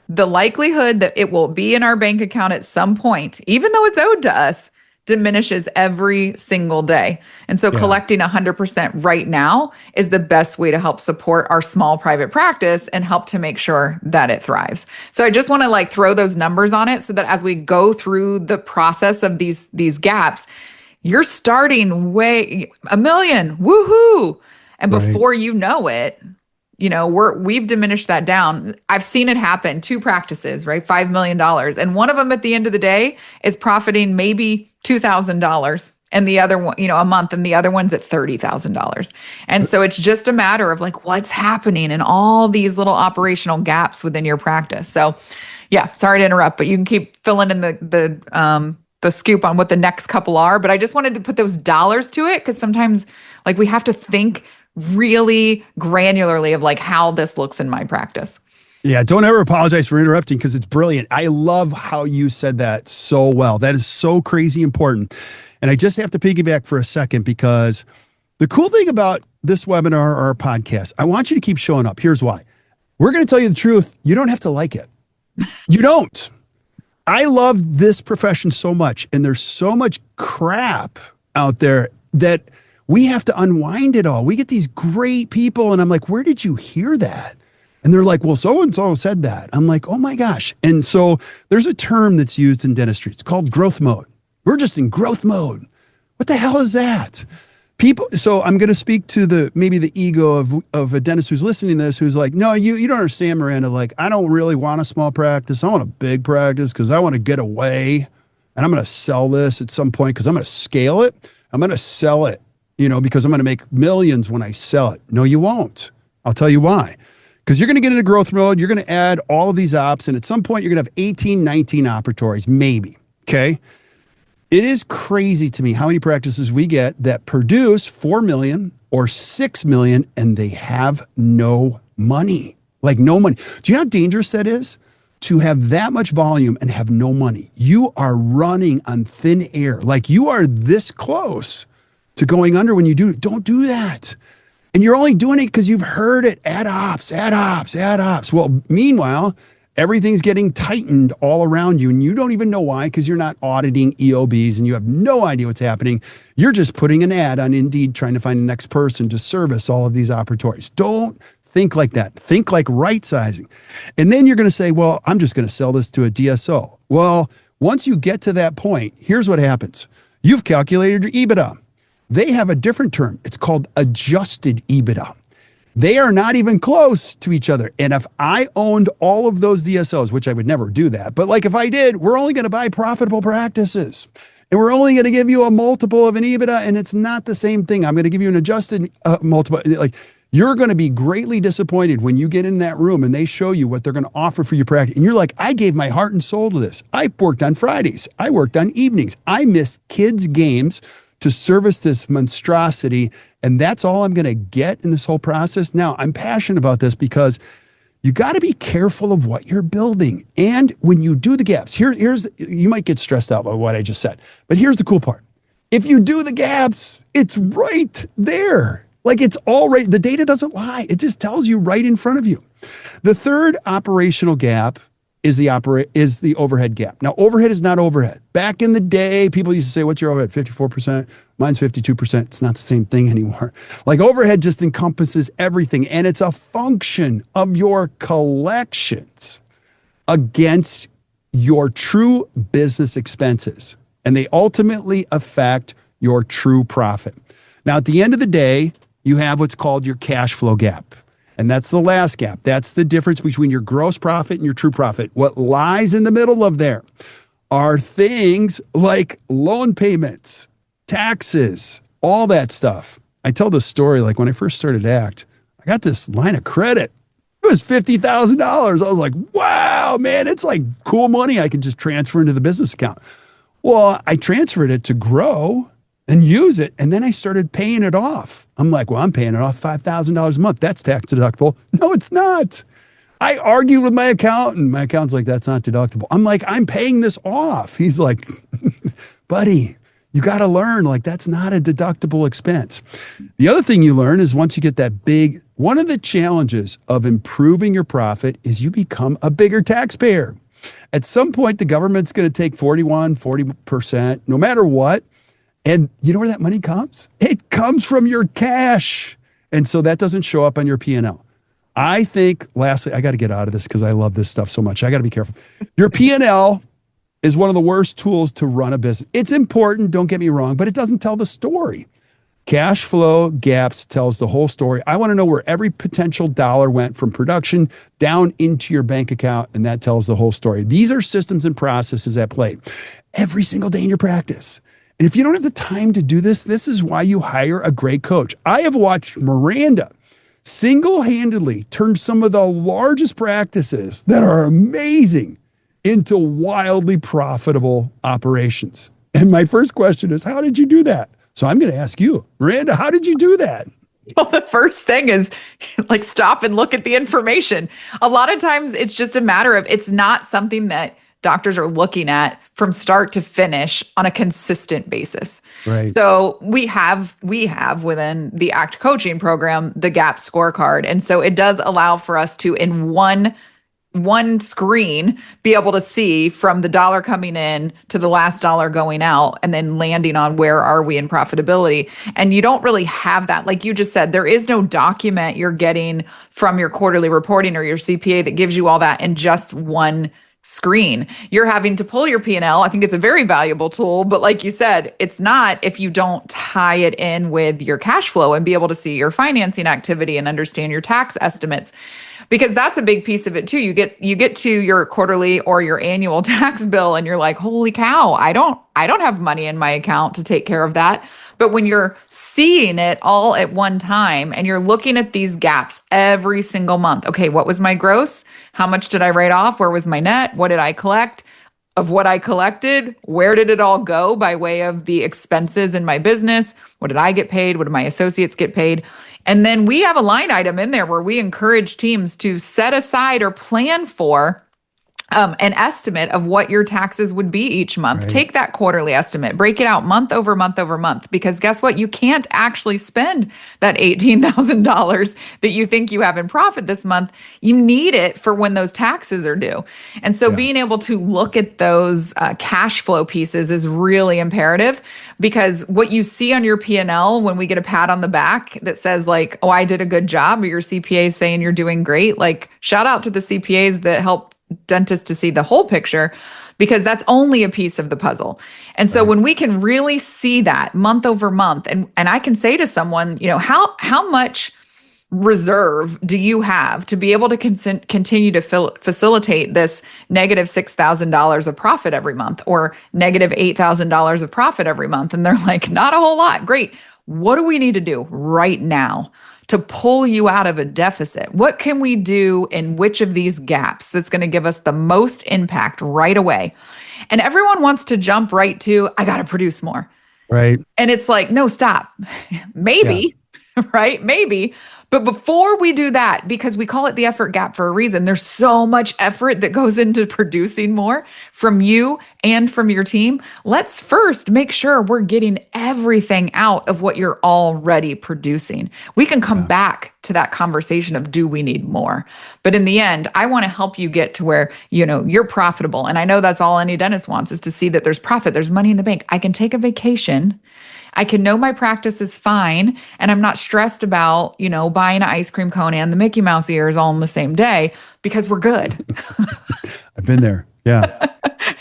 the likelihood that it will be in our bank account at some point, even though it's owed to us, diminishes every single day. And so collecting 100% right now is the best way to help support our small private practice and help to make sure that it thrives. So I just want to throw those numbers on it so that as we go through the process of these gaps, you're starting way $1 million, woohoo. And before you know it, we've diminished that down. I've seen it happen, 2 practices, right? $5 million. And one of them at the end of the day is profiting maybe $2,000 and the other one, a month, and the other one's at $30,000. And so it's just a matter of like, what's happening in all these little operational gaps within your practice. So yeah, sorry to interrupt, but you can keep filling in the scoop on what the next couple are. But I just wanted to put those dollars to it because sometimes like we have to think really granularly of like how this looks in my practice.
Yeah, don't ever apologize for interrupting because it's brilliant. I love how you said that so well. That is so crazy important. And I just have to piggyback for a second because the cool thing about this webinar or our podcast, I want you to keep showing up. Here's why. We're going to tell you the truth. You don't have to like it. You don't. I love this profession so much, and there's so much crap out there that we have to unwind it all. We get these great people, and I'm like, where did you hear that? And they're like, well, so-and-so said that. I'm like, oh my gosh. And so there's a term that's used in dentistry. It's called growth mode. We're just in growth mode. What the hell is that? So I'm going to speak to maybe the ego of a dentist who's listening to this, who's like, no, you don't understand, Miranda. Like, I don't really want a small practice. I want a big practice because I want to get away, and I'm going to sell this at some point because I'm going to scale it. I'm going to sell it, because I'm going to make millions when I sell it. No, you won't. I'll tell you why. Because you're going to get into growth mode. You're going to add all of these ops, and at some point you're going to have 18, 19 operatories, maybe. Okay. It is crazy to me how many practices we get that produce 4 million or 6 million and they have no money. Like no money. Do you know how dangerous that is? To have that much volume and have no money. You are running on thin air. Like you are this close to going under when you do. Don't do that. And you're only doing it because you've heard it. Add ops, add ops, add ops. Well, meanwhile, everything's getting tightened all around you, and you don't even know why because you're not auditing EOBs and you have no idea what's happening. You're just putting an ad on Indeed trying to find the next person to service all of these operatories. Don't think like that. Think like right sizing. And then you're going to say, well, I'm just going to sell this to a DSO. Well, once you get to that point, here's what happens. You've calculated your EBITDA. They have a different term. It's called adjusted EBITDA. They are not even close to each other. And if I owned all of those DSOs, which I would never do that, but like if I did, we're only going to buy profitable practices. And we're only going to give you a multiple of an EBITDA, and it's not the same thing. I'm going to give you an adjusted multiple. Like you're going to be greatly disappointed when you get in that room and they show you what they're going to offer for your practice. And you're like, I gave my heart and soul to this. I worked on Fridays. I worked on evenings. I missed kids' games to service this monstrosity. And that's all I'm going to get in this whole process. Now, I'm passionate about this because you got to be careful of what you're building. And when you do the gaps, you might get stressed out by what I just said, but here's the cool part. If you do the gaps, it's right there. Like it's all right. The data doesn't lie. It just tells you right in front of you. The third operational gap is the overhead gap. Now, overhead is not overhead. Back in the day, people used to say, what's your overhead? 54%. Mine's 52%. It's not the same thing anymore. Like overhead just encompasses everything. And it's a function of your collections against your true business expenses. And they ultimately affect your true profit. Now, at the end of the day, you have what's called your cash flow gap. And that's the last gap. That's the difference between your gross profit and your true profit. What lies in the middle of there are things like loan payments, taxes, all that stuff. I tell this story, like when I first started ACT, I got this line of credit. It was $50,000. I was like, wow, man, it's like cool money I could just transfer into the business account. Well, I transferred it to grow and use it. And then I started paying it off. I'm like, well, I'm paying it off $5,000 a month. That's tax deductible. No, it's not. I argued with my accountant. My accountant's like, that's not deductible. I'm like, I'm paying this off. He's like, buddy, you got to learn, like, that's not a deductible expense. The other thing you learn is once you get that big, one of the challenges of improving your profit is you become a bigger taxpayer. At some point, the government's going to take 40%, no matter what. And you know where that money comes? It comes from your cash. And so that doesn't show up on your P&L. I think, lastly, I got to get out of this because I love this stuff so much. I got to be careful. Your P&L is one of the worst tools to run a business. It's important, don't get me wrong, but it doesn't tell the story. Cash flow gaps tells the whole story. I want to know where every potential dollar went from production down into your bank account, and that tells the whole story. These are systems and processes at play every single day in your practice. And if you don't have the time to do this, this is why you hire a great coach. I have watched Miranda single-handedly turn some of the largest practices that are amazing into wildly profitable operations. And my first question is, how did you do that? So I'm going to ask you, Miranda, how did you do that?
Well, the first thing is like stop and look at the information. A lot of times it's just a matter of it's not something that doctors are looking at from start to finish on a consistent basis.
Right.
So we have within the ACT coaching program, the GAP scorecard. And so it does allow for us to in one screen be able to see from the dollar coming in to the last dollar going out and then landing on where are we in profitability. And you don't really have that. Like you just said, there is no document you're getting from your quarterly reporting or your CPA that gives you all that in just one screen. You're having to pull your P&L. I think it's a very valuable tool, but like you said, it's not if you don't tie it in with your cash flow and be able to see your financing activity and understand your tax estimates. Because that's a big piece of it too. You get to your quarterly or your annual tax bill and you're like, holy cow, I don't have money in my account to take care of that. But when you're seeing it all at one time and you're looking at these gaps every single month, okay, what was my gross? How much did I write off? Where was my net? What did I collect? Of what I collected, where did it all go by way of the expenses in my business? What did I get paid? What did my associates get paid? And then we have a line item in there where we encourage teams to set aside or plan for an estimate of what your taxes would be each month.
Right.
Take that quarterly estimate, break it out month over month over month, because guess what? You can't actually spend that $18,000 that you think you have in profit this month. You need it for when those taxes are due. And so being able to look at those cash flow pieces is really imperative, because what you see on your P&L when we get a pat on the back that says like, oh, I did a good job, or your CPA saying you're doing great, like shout out to the CPAs that help dentists to see the whole picture, because that's only a piece of the puzzle. And so when we can really see that month over month, and I can say to someone, you know, how much reserve do you have to be able to continue to facilitate this negative $6,000 of profit every month or negative $8,000 of profit every month? And they're like, not a whole lot. Great. What do we need to do right now to pull you out of a deficit? What can we do in which of these gaps that's going to give us the most impact right away? And everyone wants to jump right to, I got to produce more.
Right.
And it's like, no, stop. Maybe, right? Maybe. But before we do that, because we call it the effort gap for a reason, there's so much effort that goes into producing more from you and from your team. Let's first make sure we're getting everything out of what you're already producing. We can come back to that conversation of, do we need more? But in the end, I want to help you get to where, you know, you're profitable. And I know that's all any dentist wants, is to see that there's profit, there's money in the bank. I can take a vacation. I can know my practice is fine, and I'm not stressed about, you know, buying an ice cream cone and the Mickey Mouse ears all in the same day, because we're good.
I've been there. Yeah.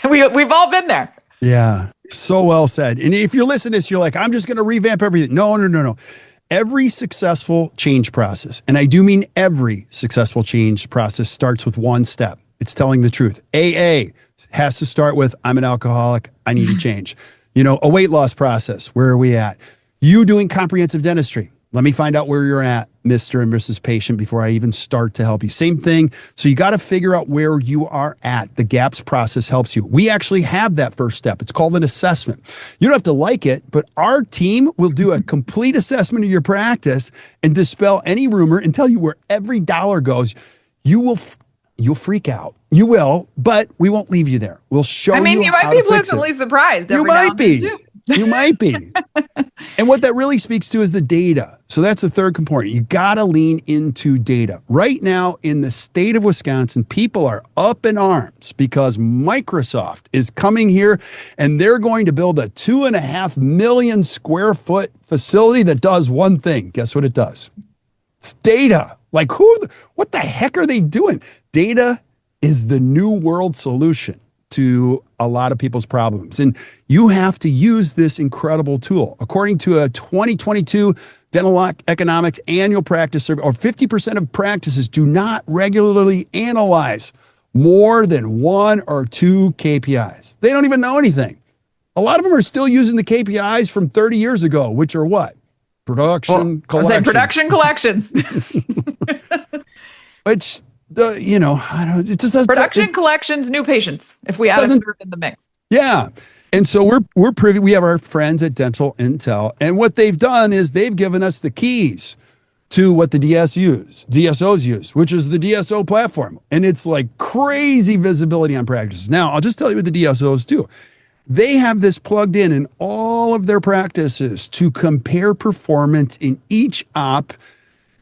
We've all been there.
Yeah. So well said. And if you're listening to this, you're like, I'm just going to revamp everything. No. Every successful change process, and I do mean every successful change process, starts with one step. It's telling the truth. AA has to start with, I'm an alcoholic. I need to change. You know, a weight loss process. Where are we at? You doing comprehensive dentistry. Let me find out where you're at, Mr. and Mrs. Patient, before I even start to help you. Same thing. So you got to figure out where you are at. The GAPS process helps you. We actually have that first step. It's called an assessment. You don't have to like it, but our team will do a complete assessment of your practice and dispel any rumor and tell you where every dollar goes. You'll freak out. You will, but we won't leave you there. We'll show you.
I mean, you might be pleasantly surprised.
You might be. You might be. And what that really speaks to is the data. So that's the third component. You got to lean into data. Right now in the state of Wisconsin, people are up in arms because Microsoft is coming here and they're going to build a 2.5 million square foot facility that does one thing. Guess what it does? It's data. Like what the heck are they doing? Data is the new world solution to a lot of people's problems. And you have to use this incredible tool. According to a 2022 Dental Economics annual practice survey, or 50% of practices do not regularly analyze more than 1 or 2 KPIs. They don't even know anything. A lot of them are still using the KPIs from 30 years ago, which are what? Production collections.
I said production collections.
Which, I don't, it just doesn't.
Production collections, new patients, if we add a third in the mix.
Yeah. And so we're privy, we have our friends at Dental Intel, and what they've done is they've given us the keys to what the DSOs use, which is the DSO platform. And it's like crazy visibility on practices. Now, I'll just tell you what the DSOs do. They have this plugged in all of their practices to compare performance in each op.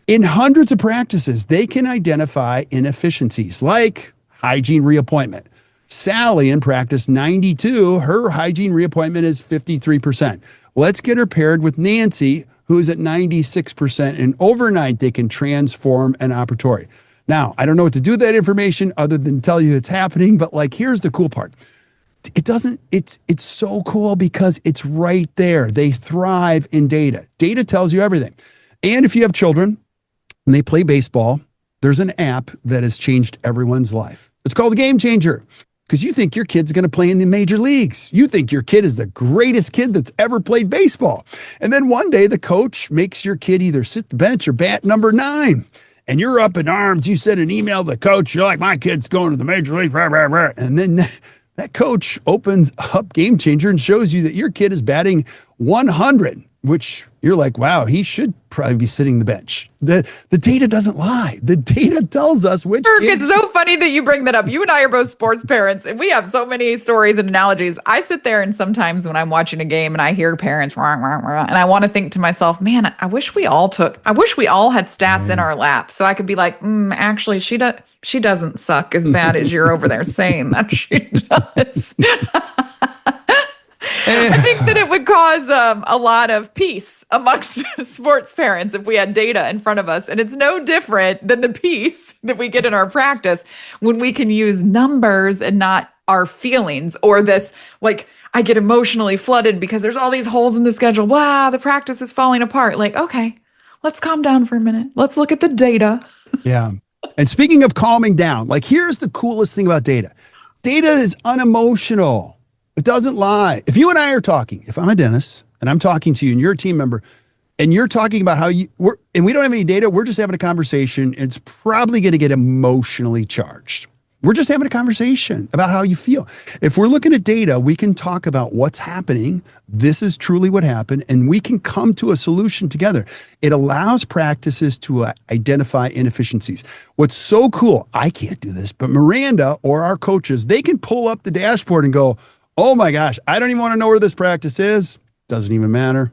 In hundreds of practices, they can identify inefficiencies like hygiene reappointment. Sally in practice 92, her hygiene reappointment is 53%. Let's get her paired with Nancy, who's at 96%. And overnight, they can transform an operatory. Now, I don't know what to do with that information other than tell you it's happening, but here's the cool part. It's so cool because it's right there. They thrive in data. Data tells you everything. And if you have children and they play baseball, there's an app that has changed everyone's life. It's called a Game Changer, because you think your kid's going to play in the major leagues. You think your kid is the greatest kid that's ever played baseball. And then one day the coach makes your kid either sit the bench or bat number 9. And you're up in arms. You send an email to the coach. You're like, my kid's going to the major leagues. And then that coach opens up Game Changer and shows you that your kid is batting 100, which you're like, wow, he should probably be sitting the bench. The data doesn't lie. The data tells us which
Kirk, it's so funny that you bring that up. You and I are both sports parents, and we have so many stories and analogies. I sit there and sometimes when I'm watching a game and I hear parents, rah, rah, rah, and I want to think to myself, man, I wish we all had stats in our lap so I could be like, actually, she doesn't suck as bad as you're over there saying that she does. I think that it would cause a lot of peace amongst sports parents if we had data in front of us. And it's no different than the peace that we get in our practice when we can use numbers and not our feelings, or this, I get emotionally flooded because there's all these holes in the schedule. Wow, the practice is falling apart. Okay, let's calm down for a minute. Let's look at the data.
Yeah. And speaking of calming down, here's the coolest thing about data. Data is unemotional. It doesn't lie. If you and I are talking, if I'm a dentist and I'm talking to you and you're a team member and you're talking about how and we don't have any data, we're just having a conversation. It's probably going to get emotionally charged. We're just having a conversation about how you feel. If we're looking at data, we can talk about what's happening. This is truly what happened, and we can come to a solution together. It allows practices to identify inefficiencies. What's so cool, I can't do this, but Miranda or our coaches, they can pull up the dashboard and go, oh my gosh, I don't even want to know where this practice is. Doesn't even matter.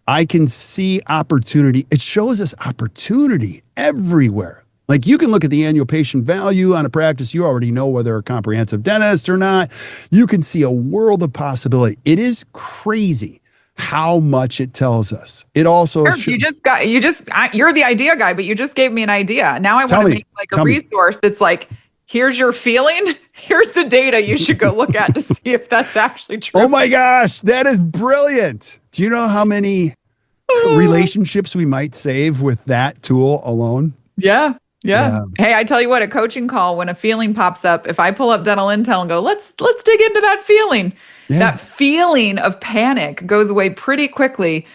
I can see opportunity. It shows us opportunity everywhere. You can look at the annual patient value on a practice. You already know whether they're a comprehensive dentist or not. You can see a world of possibility. It is crazy how much it tells us. It also
you're the idea guy, but you just gave me an idea. Now I want to make a resource that's here's your feeling. Here's the data you should go look at to see if that's actually true.
Oh my gosh, that is brilliant. Do you know how many relationships we might save with that tool alone?
Yeah. Hey, I tell you what, a coaching call, when a feeling pops up, if I pull up Dental Intel and go, let's dig into that feeling. Yeah. That feeling of panic goes away pretty quickly.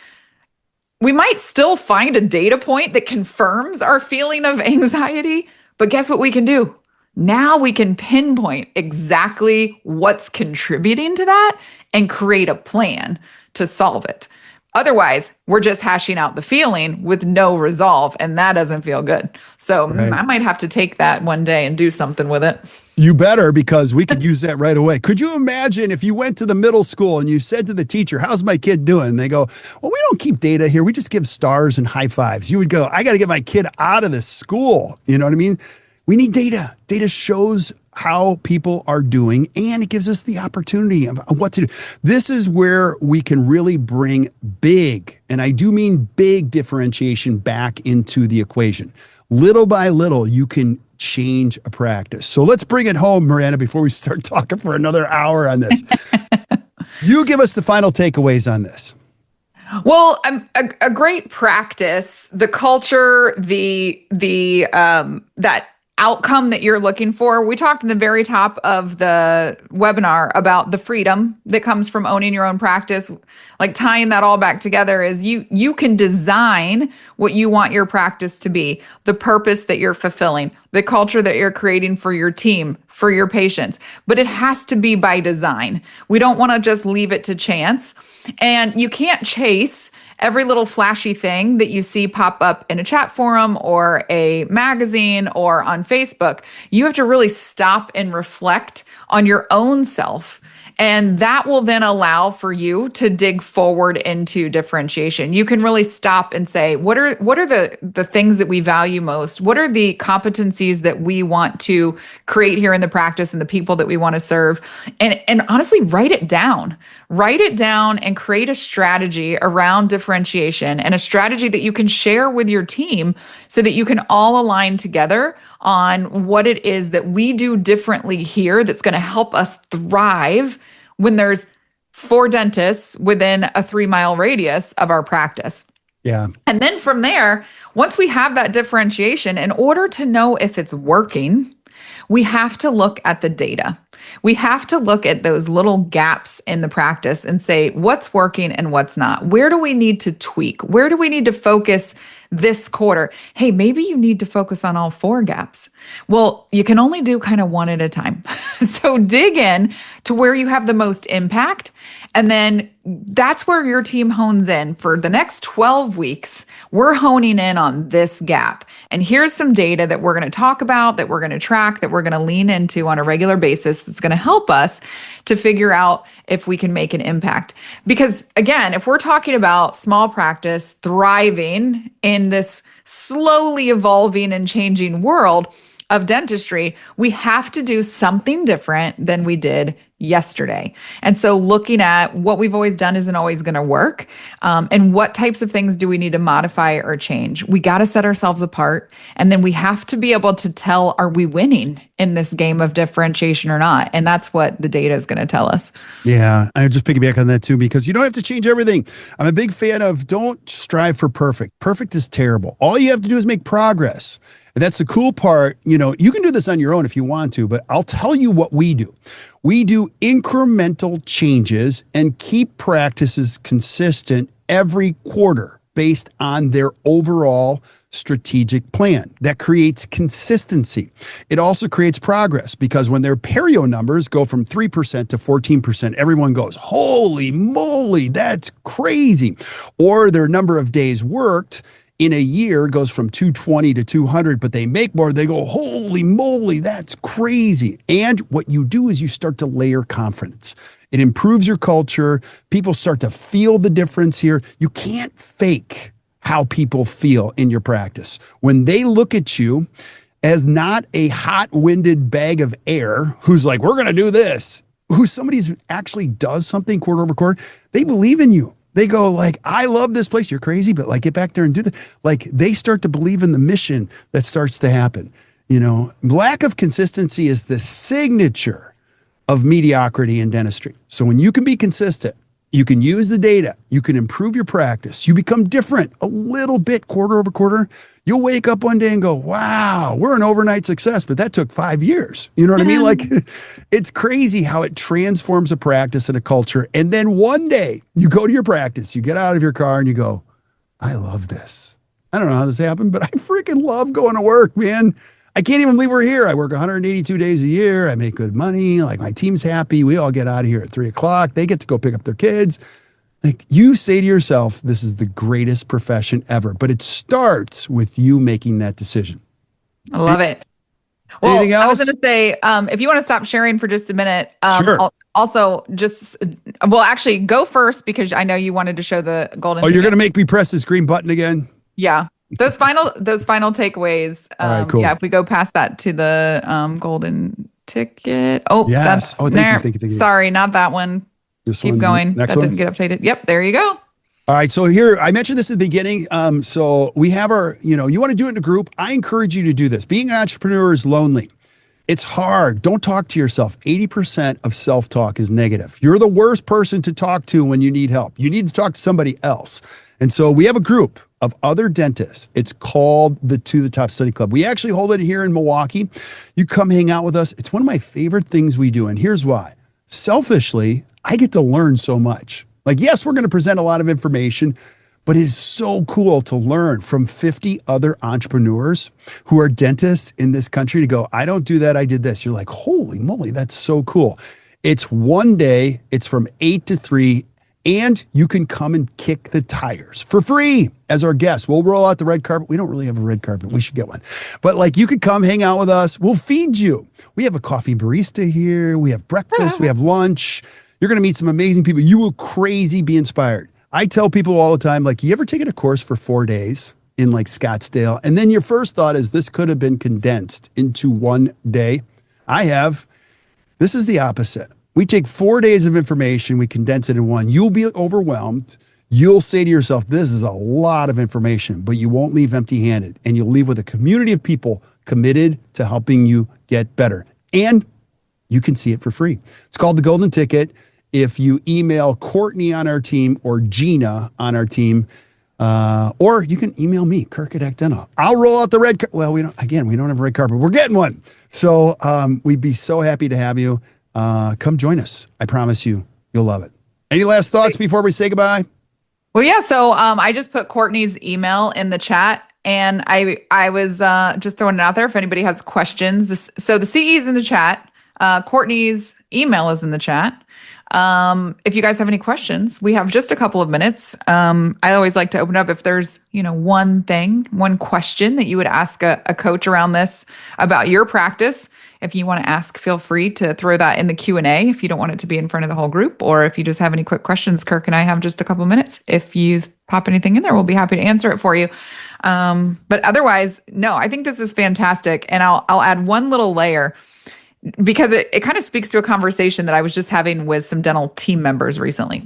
We might still find a data point that confirms our feeling of anxiety, but guess what we can do? Now we can pinpoint exactly what's contributing to that and create a plan to solve it. Otherwise, we're just hashing out the feeling with no resolve, and that doesn't feel good. So right. I might have to take that one day and do something with it.
You better, because we could use that right away. Could you imagine if you went to the middle school and you said to the teacher, how's my kid doing? And they go, well, we don't keep data here. We just give stars and high fives. You would go, I got to get my kid out of this school. You know what I mean? We need data. Data shows how people are doing, and it gives us the opportunity of what to do. This is where we can really bring big, and I do mean big, differentiation back into the equation. Little by little, you can change a practice. So let's bring it home, Miranda, before we start talking for another hour on this. You give us the final takeaways on this.
Well, a great practice, the culture, the that outcome that you're looking for. We talked in the very top of the webinar about the freedom that comes from owning your own practice. Like tying that all back together is you can design what you want your practice to be, the purpose that you're fulfilling, the culture that you're creating for your team, for your patients, but it has to be by design. We don't want to just leave it to chance. And you can't chase every little flashy thing that you see pop up in a chat forum or a magazine or on Facebook. You have to really stop and reflect on your own self. And that will then allow for you to dig forward into differentiation. You can really stop and say, what are the things that we value most? What are the competencies that we want to create here in the practice and the people that we want to serve? And honestly, write it down. Write it down and create a strategy around differentiation and a strategy that you can share with your team so that you can all align together on what it is that we do differently here that's going to help us thrive when there's 4 dentists within a 3-mile radius of our practice.
Yeah.
And then from there, once we have that differentiation, in order to know if it's working, we have to look at the data. We have to look at those little gaps in the practice and say, what's working and what's not? Where do we need to tweak? Where do we need to focus this quarter? Hey, maybe you need to focus on all 4 gaps. Well, you can only do kind of one at a time. So dig in to where you have the most impact. And then that's where your team hones in for the next 12 weeks. We're honing in on this gap. And here's some data that we're going to talk about, that we're going to track, that we're going to lean into on a regular basis that's going to help us to figure out if we can make an impact. Because again, if we're talking about small practice thriving in this slowly evolving and changing world of dentistry, we have to do something different than we did yesterday. And so looking at what we've always done isn't always going to work. And what types of things do we need to modify or change? We got to set ourselves apart. And then we have to be able to tell, are we winning in this game of differentiation or not? And that's what the data is going to tell us.
Yeah, I just piggyback on that too, because you don't have to change everything. I'm a big fan of don't strive for perfect. Perfect is terrible. All you have to do is make progress. And that's the cool part. You know, you can do this on your own if you want to, but I'll tell you what we do. We do incremental changes and keep practices consistent every quarter based on their overall strategic plan. That creates consistency. It also creates progress because when their perio numbers go from 3% to 14%, everyone goes, holy moly, that's crazy. Or their number of days worked in a year goes from 220 to 200, but they make more. They go, holy moly, that's crazy. And what you do is you start to layer confidence. It improves your culture. People start to feel the difference here. You can't fake how people feel in your practice. When they look at you as not a hot-winded bag of air who's like, we're going to do this, who somebody's actually does something quarter over quarter, they believe in you. They go like, I love this place. You're crazy, but like, get back there and do that. Like they start to believe in the mission that starts to happen. You know, lack of consistency is the signature of mediocrity in dentistry. So when you can be consistent, you can use the data, you can improve your practice, you become different a little bit quarter over quarter. You'll wake up one day and go, wow, we're an overnight success, but that took 5 years. You know what I mean? Like it's crazy how it transforms a practice and a culture. And then one day you go to your practice, you get out of your car and you go, I love this. I don't know how this happened, but I freaking love going to work, man. I can't even believe we're here. I work 182 days a year. I make good money. Like my team's happy. We all get out of here at 3:00. They get to go pick up their kids. Like you say to yourself, this is the greatest profession ever, but it starts with you making that decision.
I love it. Well,
anything else?
I was going to say, if you want to stop sharing for just a minute,
sure.
Also just, well, actually go first because I know you wanted to show the golden.
Oh, you're going to make me press this green button again?
Yeah. Those final takeaways.
Right, cool.
Yeah. If we go past that to the golden ticket. Oh,
yes.
Thank you. Sorry, not that one.
This
Keep
one,
going.
Next
that
one?
didn't get updated. Yep. There you go.
All right. So here, I mentioned this at the beginning. So we have our, you want to do it in a group. I encourage you to do this. Being an entrepreneur is lonely. It's hard. Don't talk to yourself. 80% of self-talk is negative. You're the worst person to talk to when you need help. You need to talk to somebody else. And so we have a group of other dentists. It's called the To the Top Study Club. We actually hold it here in Milwaukee. You come hang out with us. It's one of my favorite things we do. And here's why. Selfishly, I get to learn so much. Like, yes, we're going to present a lot of information, but it is so cool to learn from 50 other entrepreneurs who are dentists in this country to go, I don't do that, I did this. You're like, holy moly, that's so cool. It's one day, it's from 8 to 3, and you can come and kick the tires for free as our guest. We'll roll out the red carpet. We don't really have a red carpet. We should get one. But like, you could come hang out with us. We'll feed you. We have a coffee barista here. We have breakfast. We have lunch. You're going to meet some amazing people. You will crazy be inspired. I tell people all the time, like, you ever taken a course for 4 days in like Scottsdale? And then your first thought is this could have been condensed into one day. I have. This is the opposite. We take 4 days of information, we condense it in one. You'll be overwhelmed. You'll say to yourself, this is a lot of information, but you won't leave empty-handed. And you'll leave with a community of people committed to helping you get better. And you can see it for free. It's called the Golden Ticket. If you email Courtney on our team or Gina on our team, or you can email me, Kirk at Dental. I'll roll out the red carpet. Well, we don't have a red carpet. We're getting one. So we'd be so happy to have you. Come join us. I promise you, you'll love it. Any last thoughts before we say goodbye?
Well, yeah. So I just put Courtney's email in the chat, and I was just throwing it out there if anybody has questions. So the CE's in the chat. Courtney's email is in the chat. If you guys have any questions, we have just a couple of minutes. I always like to open up if there's, one question that you would ask a coach around this about your practice. If you want to ask, feel free to throw that in the Q&A if you don't want it to be in front of the whole group, or if you just have any quick questions, Kirk and I have just a couple of minutes. If you pop anything in there, we'll be happy to answer it for you. But otherwise, no, I think this is fantastic. And I'll add one little layer, because it kind of speaks to a conversation that I was just having with some dental team members recently.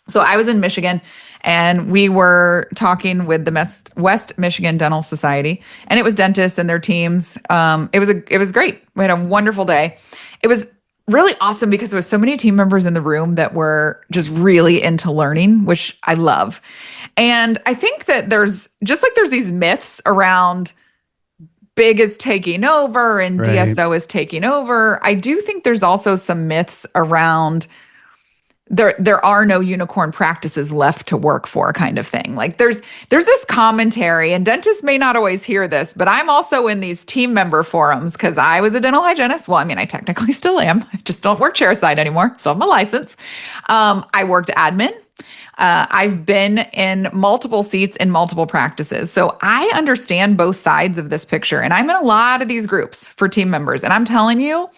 So I was in Michigan, and we were talking with the West Michigan Dental Society, and it was dentists and their teams. It was great. We had a wonderful day. It was really awesome because there was so many team members in the room that were just really into learning, which I love. And I think that there's these myths around big is taking over and
Right.
DSO is taking over. I do think there's also some myths around there are no unicorn practices left to work for, kind of thing. Like there's this commentary, and dentists may not always hear this, but I'm also in these team member forums because I was a dental hygienist. Well, I mean, I technically still am. I just don't work chairside anymore. So I'm a license. I worked admin. I've been in multiple seats in multiple practices. So I understand both sides of this picture. And I'm in a lot of these groups for team members. And I'm telling you,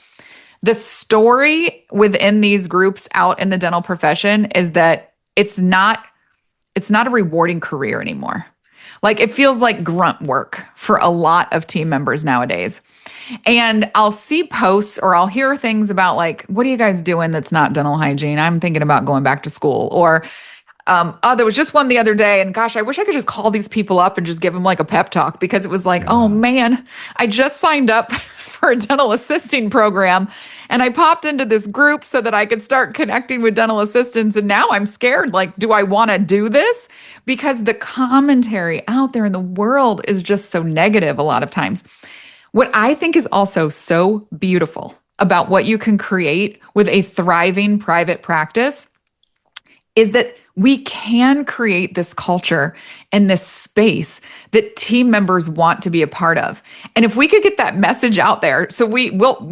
the story within these groups out in the dental profession is that it's not a rewarding career anymore. Like it feels like grunt work for a lot of team members nowadays. And I'll see posts or I'll hear things about like, what are you guys doing that's not dental hygiene? I'm thinking about going back to school. Or there was just one the other day, and gosh, I wish I could just call these people up and just give them like a pep talk, because it was like, oh man, I just signed up for a dental assisting program, and I popped into this group so that I could start connecting with dental assistants. And now I'm scared. Like, do I want to do this? Because the commentary out there in the world is just so negative a lot of times. What I think is also so beautiful about what you can create with a thriving private practice is that we can create this culture and this space that team members want to be a part of. And if we could get that message out there, so we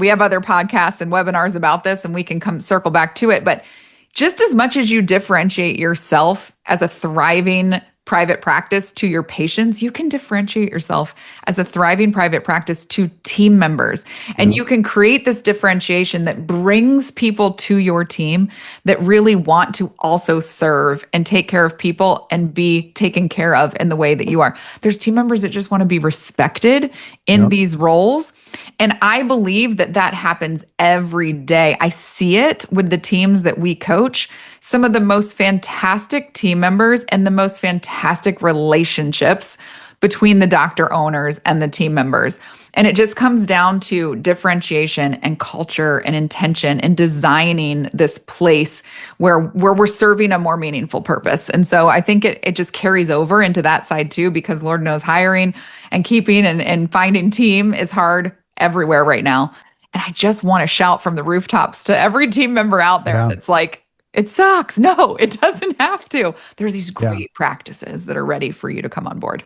have other podcasts and webinars about this, and we can come circle back to it. But just as much as you differentiate yourself as a thriving private practice to your patients, you can differentiate yourself as a thriving private practice to team members. And you can create this differentiation that brings people to your team that really want to also serve and take care of people and be taken care of in the way that you are. There's team members that just want to be respected in these roles. And I believe that happens every day. I see it with the teams that we coach. some of the most fantastic team members and the most fantastic relationships between the doctor owners and the team members. And it just comes down to differentiation and culture and intention and designing this place where we're serving a more meaningful purpose. And so I think it just carries over into that side too, because Lord knows hiring and keeping and finding team is hard everywhere right now. And I just want to shout from the rooftops to every team member out there that's like, it sucks. No, it doesn't have to. There's these great practices that are ready for you to come on board.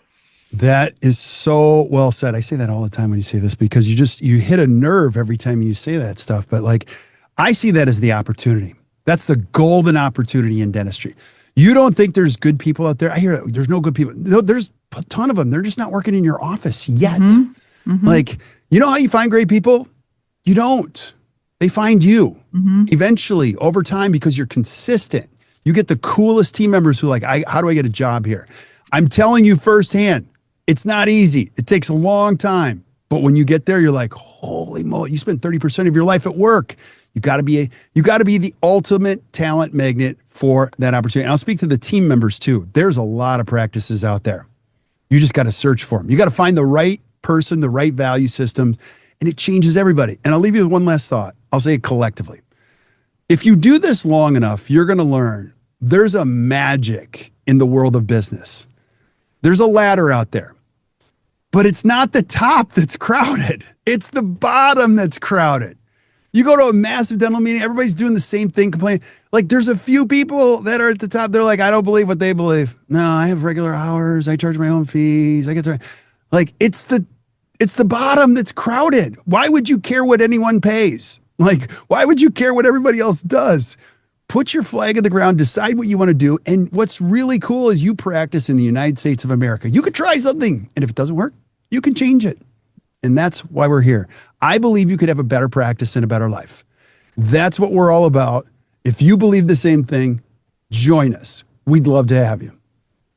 That is so well said. I say that all the time when you say this because you hit a nerve every time you say that stuff. But like, I see that as the opportunity. That's the golden opportunity in dentistry. You don't think there's good people out there? I hear there's no good people. No, there's a ton of them. They're just not working in your office yet. Like, you know how you find great people? You don't. They find you eventually over time because you're consistent. You get the coolest team members who are like, how do I get a job here? I'm telling you firsthand, it's not easy. It takes a long time. But when you get there, you're like, holy moly, you spend 30% of your life at work. You got to be the ultimate talent magnet for that opportunity. And I'll speak to the team members too. There's a lot of practices out there. You just got to search for them. You got to find the right person, the right value system, and it changes everybody. And I'll leave you with one last thought. I'll say it collectively. If you do this long enough, you're going to learn there's a magic in the world of business. There's a ladder out there, but it's not the top that's crowded. It's the bottom that's crowded. You go to a massive dental meeting, everybody's doing the same thing, complaining. Like there's a few people that are at the top. They're like, I don't believe what they believe. No, I have regular hours. I charge my own fees. I get to, like, it's the bottom that's crowded. Why would you care what anyone pays? Like, why would you care what everybody else does? Put your flag in the ground, decide what you want to do. And what's really cool is you practice in the United States of America. You could try something, and if it doesn't work, you can change it. And that's why we're here. I believe you could have a better practice and a better life. That's what we're all about. If you believe the same thing, join us. We'd love to have you.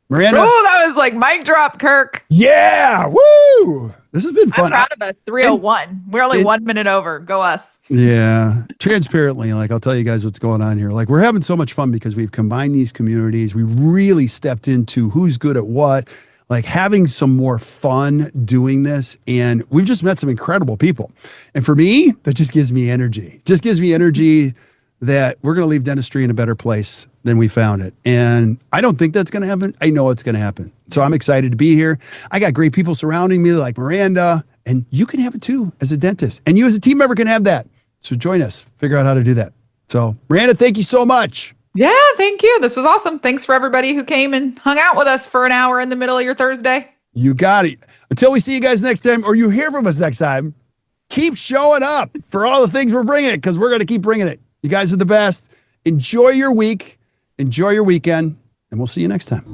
Miranda.
Oh, that was like mic drop, Kirk.
Yeah. Woo. This has been fun.
I'm proud of us. 3:01. We're only 1 minute over. Go us.
Yeah. Transparently, like I'll tell you guys what's going on here. Like we're having so much fun because we've combined these communities. We really stepped into who's good at what, like having some more fun doing this. And we've just met some incredible people. And for me, that just gives me energy. Just gives me energy that we're going to leave dentistry in a better place than we found it. And I don't think that's going to happen. I know it's going to happen. So I'm excited to be here. I got great people surrounding me like Miranda, and you can have it too as a dentist. And you as a team member can have that. So join us, figure out how to do that. So Miranda, thank you so much.
Yeah, thank you. This was awesome. Thanks for everybody who came and hung out with us for an hour in the middle of your Thursday.
You got it. Until we see you guys next time, or you hear from us next time, keep showing up for all the things we're bringing it, because we're going to keep bringing it. You guys are the best. Enjoy your week. Enjoy your weekend. And we'll see you next time.